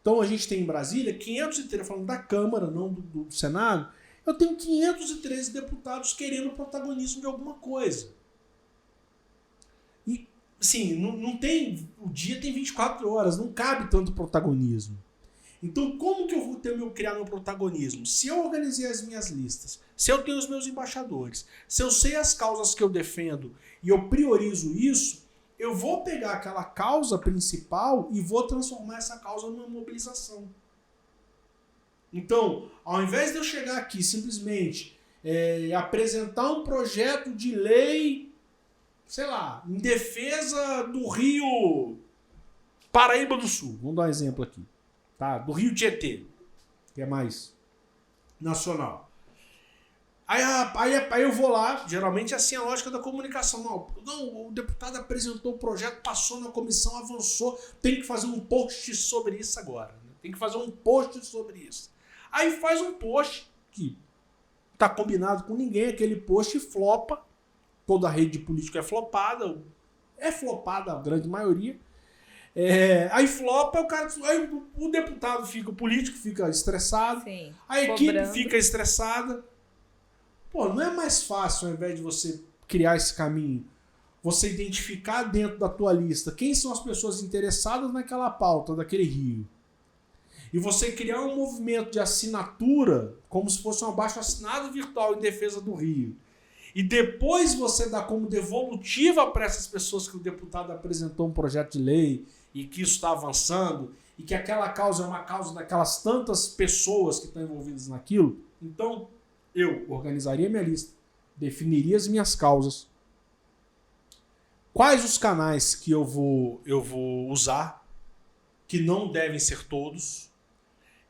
Então a gente tem em Brasília 513, falando da Câmara, não do Senado, eu tenho 513 deputados querendo protagonismo de alguma coisa. E, assim, não tem... O dia tem 24 horas, não cabe tanto protagonismo. Então, como que eu vou criar meu protagonismo? Se eu organizei as minhas listas, se eu tenho os meus embaixadores, se eu sei as causas que eu defendo e eu priorizo isso, eu vou pegar aquela causa principal e vou transformar essa causa numa mobilização. Então, ao invés de eu chegar aqui simplesmente apresentar um projeto de lei, sei lá, em defesa do Rio Paraíba do Sul, vamos dar um exemplo aqui, tá? Do Rio Tietê, que é mais nacional. Aí eu vou lá, geralmente é assim a lógica da comunicação. Não, o deputado apresentou o projeto, passou na comissão, avançou, tem que fazer um post sobre isso agora. Né? Tem que fazer um post sobre isso. Aí faz um post que tá combinado com ninguém, aquele post flopa, toda a rede política é flopada a grande maioria. Aí flopa, aí o deputado o político fica estressado, Sim, a equipe cobrando. fica estressada. Pô, não é mais fácil, ao invés de você criar esse caminho, você identificar dentro da tua lista quem são as pessoas interessadas naquela pauta daquele rio, e você criar um movimento de assinatura, como se fosse um abaixo-assinado virtual em defesa do rio, e depois você dá como devolutiva para essas pessoas que o deputado apresentou um projeto de lei e que isso está avançando, e que aquela causa é uma causa daquelas tantas pessoas que estão envolvidas naquilo. Então, eu organizaria minha lista, definiria as minhas causas, quais os canais que eu vou usar, que não devem ser todos,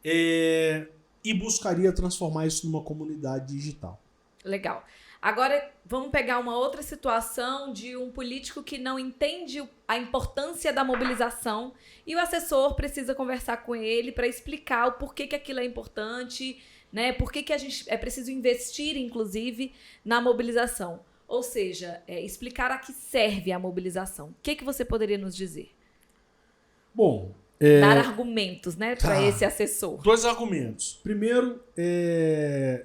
e buscaria transformar isso numa comunidade digital. Legal. Agora, vamos pegar uma outra situação de um político que não entende a importância da mobilização e o assessor precisa conversar com ele para explicar o porquê que aquilo é importante, né? Por que a gente é preciso investir, inclusive, na mobilização. Ou seja, explicar a que serve a mobilização. O que você poderia nos dizer? Bom... Dar argumentos, né, para esse assessor. 2 argumentos. Primeiro,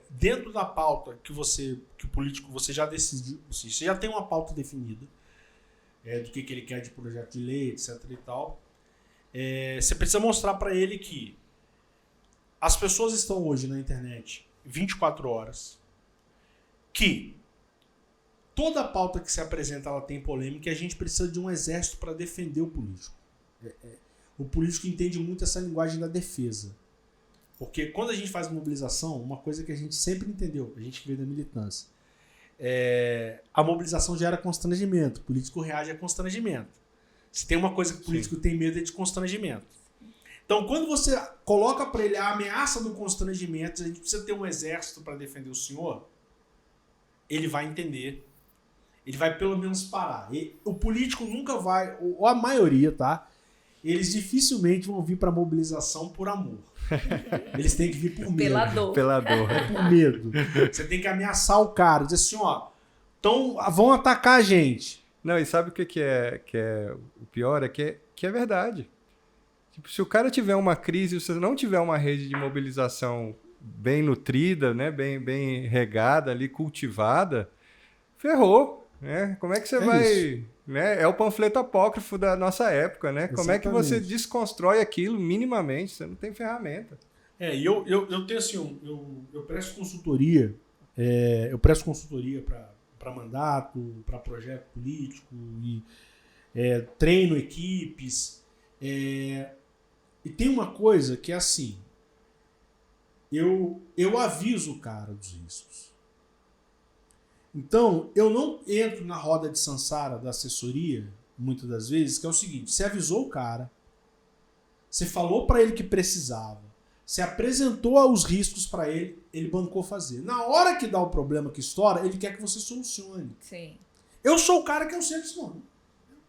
dentro da pauta que o político você já decidiu, você já tem uma pauta definida do que ele quer de projeto de lei, etc. e tal. Você precisa mostrar para ele que as pessoas estão hoje na internet 24 horas, que toda pauta que se apresenta ela tem polêmica e a gente precisa de um exército para defender o político. O político entende muito essa linguagem da defesa. Porque quando a gente faz mobilização, uma coisa que a gente sempre entendeu, a gente que veio da militância, a mobilização gera constrangimento. O político reage a constrangimento. Se tem uma coisa que o político tem medo é de constrangimento. Então, quando você coloca para ele a ameaça do constrangimento, a gente precisa ter um exército para defender o senhor, ele vai entender. Ele vai pelo menos parar. O político nunca vai, ou a maioria, tá? Eles dificilmente vão vir para mobilização por amor. Eles têm que vir por medo. Pela dor. Pela dor. Por medo. Você tem que ameaçar o cara. Dizer assim, ó, então vão atacar a gente. Não, e sabe o que é o pior? É que é verdade. Tipo, se o cara tiver uma crise, se você não tiver uma rede de mobilização bem nutrida, né, bem regada ali, cultivada, ferrou. Né? Como é que você vai... Isso. Né? É o panfleto apócrifo da nossa época, né? Como é que você desconstrói aquilo minimamente? Você não tem ferramenta. E eu tenho assim, eu presto consultoria, para mandato, para projeto político, e treino equipes. E tem uma coisa que é assim, eu aviso o cara dos riscos. Então, eu não entro na roda de Sansara da assessoria, muitas das vezes, que é o seguinte, você avisou o cara, você falou para ele que precisava, você apresentou os riscos para ele, ele bancou fazer. Na hora que dá o problema que estoura, ele quer que você solucione. Sim. Eu sou o cara que eu sempre disse,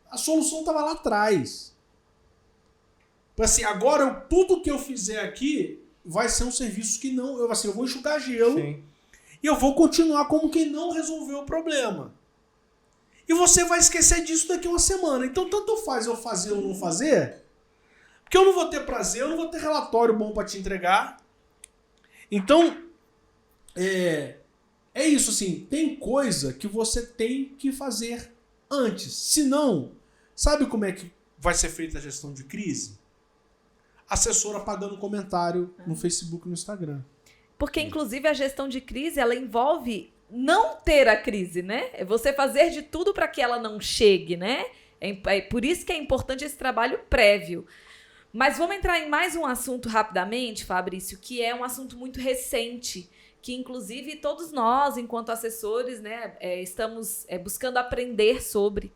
a solução estava lá atrás. Assim, agora tudo que eu fizer aqui vai ser um serviço que não... eu vou enxugar gelo. Sim. E eu vou continuar como quem não resolveu o problema. E você vai esquecer disso daqui a uma semana. Então, tanto faz eu fazer ou não fazer, porque eu não vou ter prazer, eu não vou ter relatório bom para te entregar. Então, é isso assim, tem coisa que você tem que fazer antes. Senão, sabe como é que vai ser feita a gestão de crise? Assessora pagando comentário no Facebook e no Instagram. Porque, inclusive, a gestão de crise, ela envolve não ter a crise, né? É você fazer de tudo para que ela não chegue, né? Por isso que é importante esse trabalho prévio. Mas vamos entrar em mais um assunto rapidamente, Fabrício, que é um assunto muito recente, que inclusive todos nós, enquanto assessores, né, estamos buscando aprender sobre,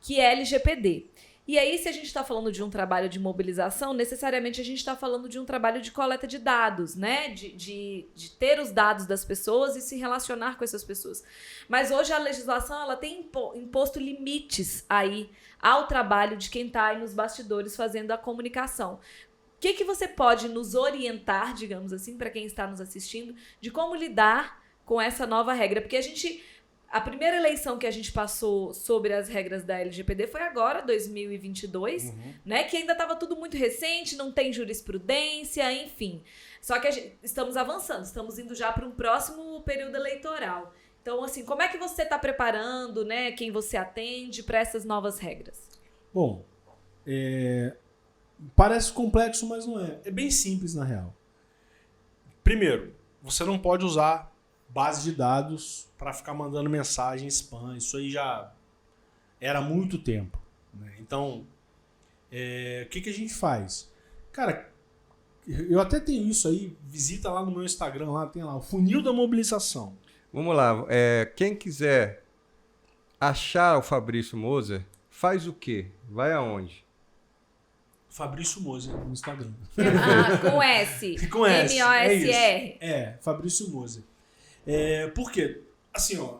que é LGPD. E aí, se a gente está falando de um trabalho de mobilização, necessariamente a gente está falando de um trabalho de coleta de dados, né? De ter os dados das pessoas e se relacionar com essas pessoas. Mas hoje a legislação ela tem imposto limites aí ao trabalho de quem está aí nos bastidores fazendo a comunicação. O que você pode nos orientar, digamos assim, para quem está nos assistindo, de como lidar com essa nova regra? Porque a primeira eleição que a gente passou sobre as regras da LGPD foi agora, 2022, né? Que ainda estava tudo muito recente, não tem jurisprudência, enfim. Só que estamos avançando, estamos indo já para um próximo período eleitoral. Então, assim, como é que você está preparando, né? Quem você atende para essas novas regras? Bom, parece complexo, mas não é. É bem simples, na real. Primeiro, você não pode usar base de dados para ficar mandando mensagem spam. Isso aí já era há muito tempo, né? Então, o que a gente faz? Cara, eu até tenho isso aí, visita lá no meu Instagram, lá tem lá o funil da mobilização. Vamos lá, quem quiser achar o Fabrício Moser, faz o quê? Vai aonde? Fabrício Moser no Instagram. Com S. Com S. M-O-S-R. Fabrício Moser. Por quê? Assim, ó,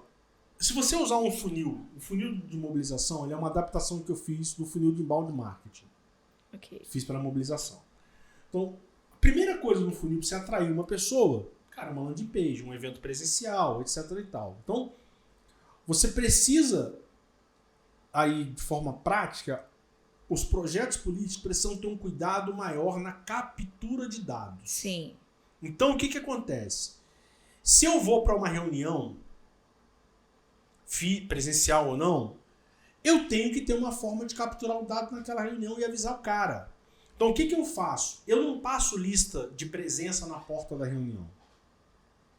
se você usar um funil, o funil de mobilização, ele é uma adaptação que eu fiz do funil de inbound marketing. Okay. Fiz para mobilização. Então, a primeira coisa no funil para você atrair uma pessoa, cara, uma landing page, um evento presencial, etc e tal. Então, você precisa, aí de forma prática, os projetos políticos precisam ter um cuidado maior na captura de dados. Sim. Então, o que acontece? Se eu vou para uma reunião, presencial ou não, eu tenho que ter uma forma de capturar o dado naquela reunião e avisar o cara. Então, o que eu faço? Eu não passo lista de presença na porta da reunião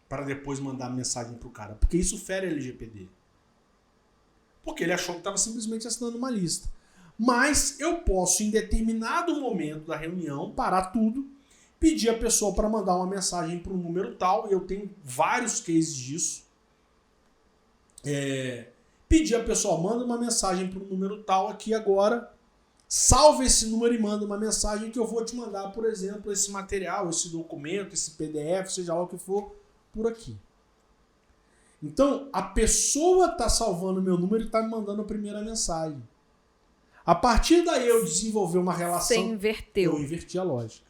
para depois mandar mensagem para o cara, porque isso fere a LGPD. Porque ele achou que estava simplesmente assinando uma lista. Mas eu posso, em determinado momento da reunião, parar tudo, pedir a pessoa para mandar uma mensagem para um número tal, e eu tenho vários cases disso. Pedir a pessoa, manda uma mensagem para um número tal aqui agora, salve esse número e manda uma mensagem que eu vou te mandar, por exemplo, esse material, esse documento, esse PDF, seja lá o que for, por aqui. Então, a pessoa está salvando meu número e está me mandando a primeira mensagem. A partir daí eu desenvolvi uma relação... Você inverteu. Eu inverti a lógica.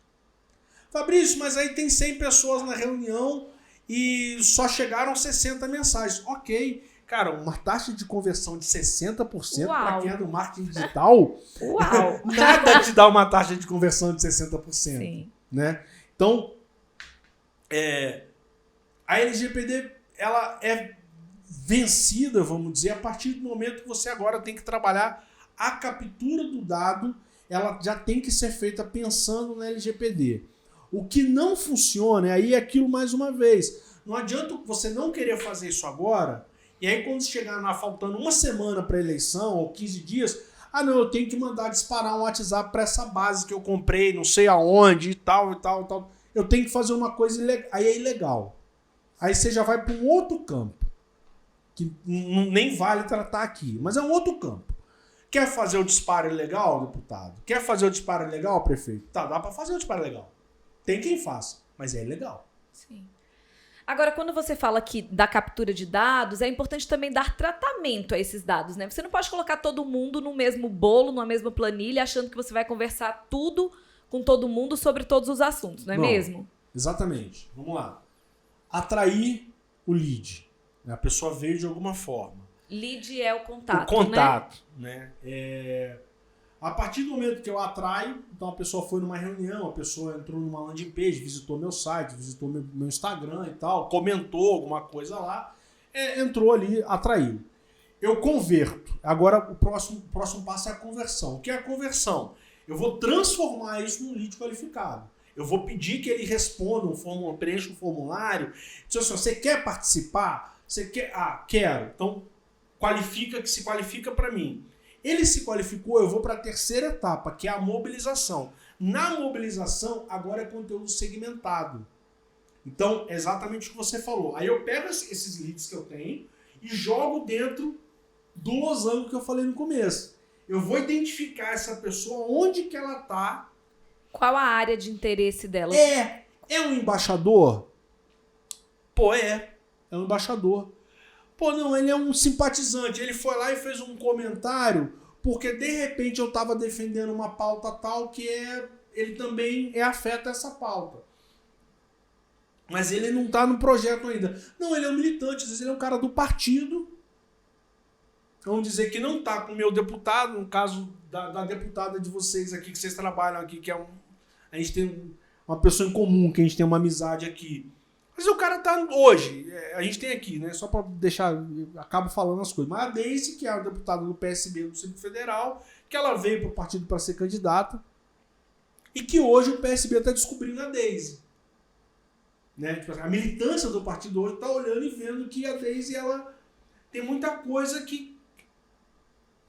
Fabrício, mas aí tem 100 pessoas na reunião e só chegaram 60 mensagens. Ok. Cara, uma taxa de conversão de 60% para quem é do marketing digital, Uau. nada te dá uma taxa de conversão de 60%. Sim. Né? Então, a LGPD ela é vencida, vamos dizer, a partir do momento que você agora tem que trabalhar a captura do dado, ela já tem que ser feita pensando na LGPD. O que não funciona, aí é aquilo mais uma vez. Não adianta você não querer fazer isso agora, e aí quando chegar faltando uma semana para a eleição, ou 15 dias, não, eu tenho que mandar disparar um WhatsApp para essa base que eu comprei, não sei aonde, e tal, e tal, e tal. Eu tenho que fazer uma coisa ilegal. Aí é ilegal. Aí você já vai para um outro campo, que nem vale tratar aqui, mas é um outro campo. Quer fazer o disparo ilegal, deputado? Quer fazer o disparo ilegal, prefeito? Tá, dá para fazer o disparo ilegal. Tem quem faça, mas é ilegal. Sim. Agora, quando você fala aqui da captura de dados, é importante também dar tratamento a esses dados, né? Você não pode colocar todo mundo no mesmo bolo, numa mesma planilha, achando que você vai conversar tudo com todo mundo sobre todos os assuntos, não é mesmo? Exatamente. Vamos lá. Atrair o lead. A pessoa veio de alguma forma. Lead é o contato, O contato, né? A partir do momento que eu atraio, então a pessoa foi numa reunião, a pessoa entrou numa landing page, visitou meu site, visitou meu Instagram e tal, comentou alguma coisa lá, entrou ali, atraiu. Eu converto. Agora o próximo passo é a conversão. O que é a conversão? Eu vou transformar isso num lead qualificado. Eu vou pedir que ele responda preencha um formulário. Se você quer participar, você quer... quero. Então, se qualifica para mim. Ele se qualificou, eu vou para a terceira etapa, que é a mobilização. Na mobilização, agora é conteúdo segmentado. Então, é exatamente o que você falou. Aí eu pego esses leads que eu tenho e jogo dentro do losango que eu falei no começo. Eu vou identificar essa pessoa, onde que ela está. Qual a área de interesse dela? É um embaixador? Pô, é um embaixador. Pô, não, ele é um simpatizante. Ele foi lá e fez um comentário porque, de repente, eu estava defendendo uma pauta tal que ele também afeta essa pauta. Mas ele não está no projeto ainda. Não, ele é um militante, às vezes ele é um cara do partido. Vamos dizer que não está com o meu deputado, no caso da deputada de vocês aqui, que vocês trabalham aqui, que a gente tem uma pessoa em comum, que a gente tem uma amizade aqui. Mas o cara tá hoje, a gente tem aqui, né? Só para deixar, acabo falando as coisas. Mas a Deise, que é a deputada do PSB do Distrito Federal, que ela veio para o partido para ser candidata, e que hoje o PSB está descobrindo a Deise. Né? Tipo, a militância do partido hoje está olhando e vendo que a Deise, ela tem muita coisa que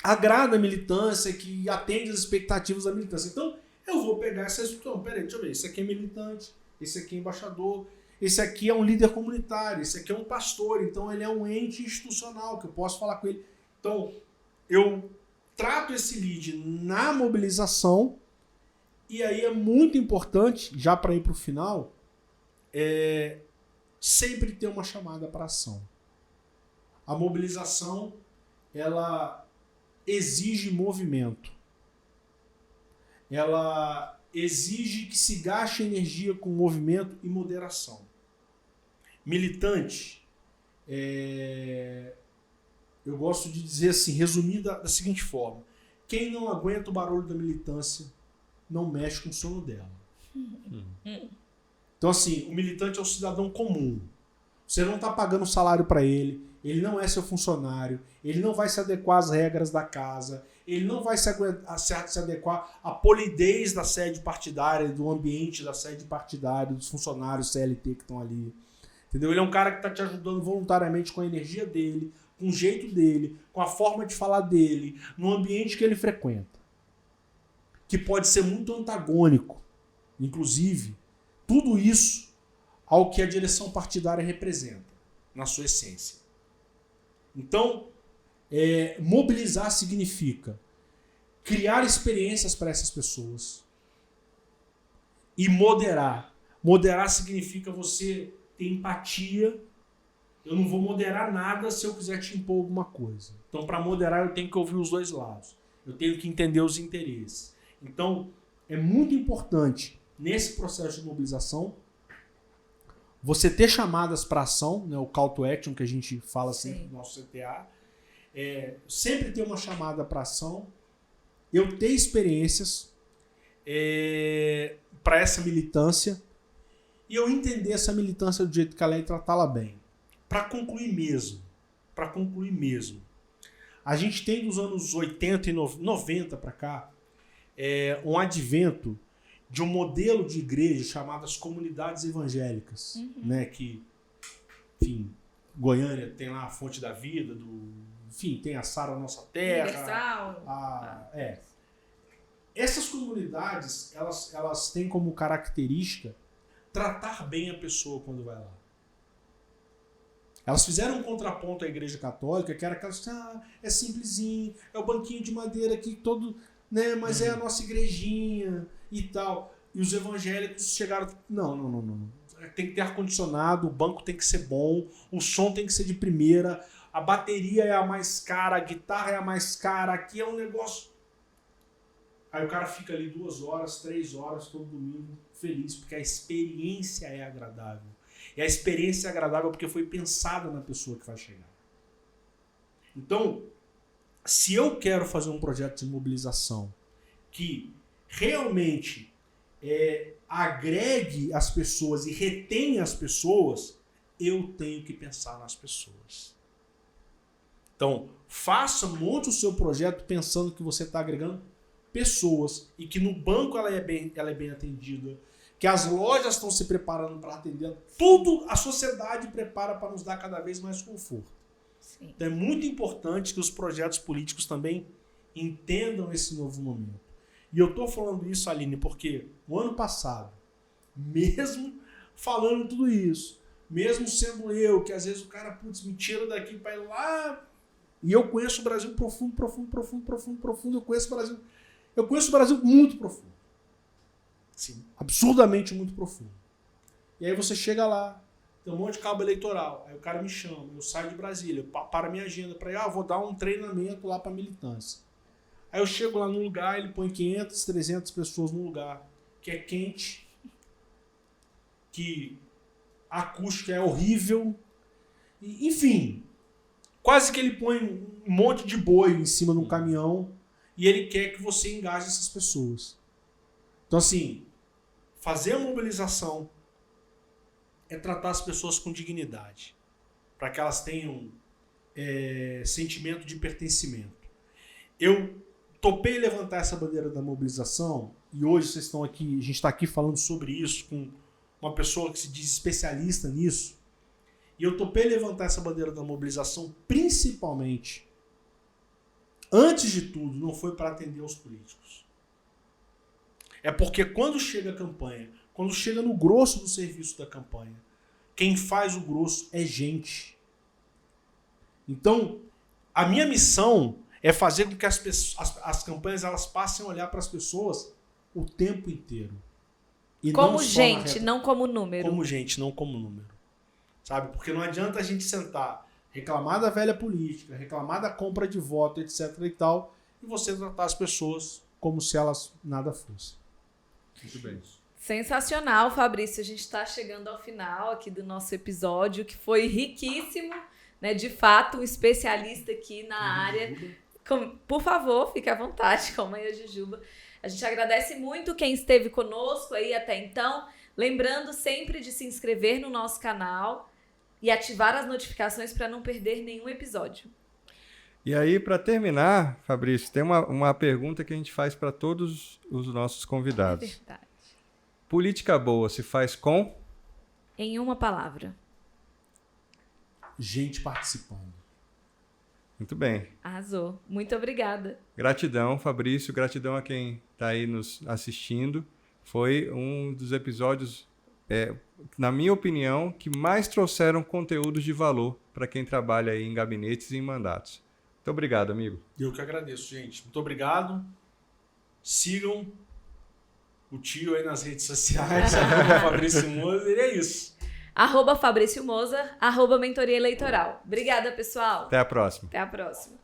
agrada a militância, que atende às expectativas da militância. Então, eu vou pegar essa estrutura. Peraí, deixa eu ver. Esse aqui é militante, esse aqui é embaixador, esse aqui é um líder comunitário, esse aqui é um pastor, então ele é um ente institucional, que eu posso falar com ele. Então, eu trato esse lead na mobilização, e aí é muito importante, já para ir para o final, sempre ter uma chamada para ação. A mobilização, ela exige movimento. Ela exige que se gaste energia com movimento e moderação. Militante, eu gosto de dizer assim, resumir da seguinte forma: quem não aguenta o barulho da militância não mexe com o sono dela. Então, assim, o militante é um cidadão comum. Você não está pagando salário para ele, ele não é seu funcionário, ele não vai se adequar às regras da casa, ele não vai se adequar à polidez da sede partidária, do ambiente da sede partidária, dos funcionários CLT que estão ali. Entendeu? Ele é um cara que está te ajudando voluntariamente com a energia dele, com o jeito dele, com a forma de falar dele, no ambiente que ele frequenta. Que pode ser muito antagônico, inclusive, tudo isso ao que a direção partidária representa, na sua essência. Então, mobilizar significa criar experiências para essas pessoas e moderar. Moderar significa você ter empatia. Eu não vou moderar nada se eu quiser te impor alguma coisa. Então, para moderar, eu tenho que ouvir os dois lados. Eu tenho que entender os interesses. Então, é muito importante, nesse processo de mobilização, você ter chamadas para ação, né, o call to action que a gente fala sempre no nosso CTA, sempre ter uma chamada para ação, eu ter experiências para essa militância e eu entender essa militância do jeito que ela é e tratá-la bem. Para concluir mesmo, a gente tem dos anos 80 e 90 para cá um advento de um modelo de igreja chamado as comunidades evangélicas, né, que, enfim, Goiânia tem lá a Fonte da Vida, enfim, tem a Sara Nossa Terra. Universal. Essas comunidades, elas têm como característica tratar bem a pessoa quando vai lá. Elas fizeram um contraponto à Igreja Católica, que era aquela, é simplesinho, é o banquinho de madeira aqui, todo, né, mas é a nossa igrejinha e tal. E os evangélicos chegaram, não. Tem que ter ar-condicionado, o banco tem que ser bom, o som tem que ser de primeira, a bateria é a mais cara, a guitarra é a mais cara, aqui é um negócio. Aí o cara fica ali 2 horas, 3 horas, todo domingo, feliz, porque a experiência é agradável. E a experiência é agradável porque foi pensada na pessoa que vai chegar. Então, se eu quero fazer um projeto de mobilização que realmente agregue as pessoas e retenha as pessoas, eu tenho que pensar nas pessoas. Então, monte o seu projeto pensando que você está agregando pessoas e que no banco ela é bem atendida, que as lojas estão se preparando para atender, tudo a sociedade prepara para nos dar cada vez mais conforto. Sim. Então é muito importante que os projetos políticos também Entendam esse novo momento. E eu tô falando isso, Aline, porque o ano passado, mesmo falando tudo isso, mesmo sendo eu, que às vezes o cara, putz, me tira daqui para ir lá, e eu conheço o Brasil profundo, eu conheço o Brasil muito profundo. Sim, absurdamente muito profundo. E aí você chega lá, tem um monte de cabo eleitoral, aí o cara me chama, eu saio de Brasília, eu paro a minha agenda para ir, vou dar um treinamento lá para militância. Aí eu chego lá no lugar, ele põe 500, 300 pessoas no lugar, que é quente, que a acústica é horrível, e, enfim, quase que ele põe um monte de boi em cima de um caminhão e ele quer que você engaje essas pessoas. Então, assim, fazer a mobilização é tratar as pessoas com dignidade, para que elas tenham sentimento de pertencimento. Eu topei levantar essa bandeira da mobilização e hoje vocês estão aqui, a gente está aqui falando sobre isso com uma pessoa que se diz especialista nisso. E eu topei levantar essa bandeira da mobilização principalmente, antes de tudo, não foi para atender aos políticos. É porque quando chega a campanha, quando chega no grosso do serviço da campanha, quem faz o grosso é gente. Então, a minha missão é fazer com que as campanhas elas passem a olhar para as pessoas o tempo inteiro. E como gente, não como número. Como gente, não como número. Sabe? Porque não adianta a gente sentar, reclamar da velha política, reclamar da compra de voto, etc. e tal, e você tratar as pessoas como se elas nada fossem. Muito bem. Sensacional, Fabrício. A gente está chegando ao final aqui do nosso episódio, que foi riquíssimo, né? De fato, um especialista aqui na área. Por favor, fique à vontade, como a Jujuba. A gente agradece muito quem esteve conosco aí até então. Lembrando sempre de se inscrever no nosso canal e ativar as notificações para não perder nenhum episódio. E aí, para terminar, Fabrício, tem uma pergunta que a gente faz para todos os nossos convidados. É verdade. Política boa se faz com? Em uma palavra. Gente participando. Muito bem. Arrasou. Muito obrigada. Gratidão, Fabrício. Gratidão a quem está aí nos assistindo. Foi um dos episódios, na minha opinião, que mais trouxeram conteúdos de valor para quem trabalha aí em gabinetes e em mandatos. Muito obrigado, amigo. Eu que agradeço, gente. Muito obrigado. Sigam o tio aí nas redes sociais, Fabrício Moser, e é isso. @Fabrício Moser, @Mentoria Eleitoral. Obrigada, pessoal. Até a próxima. Até a próxima.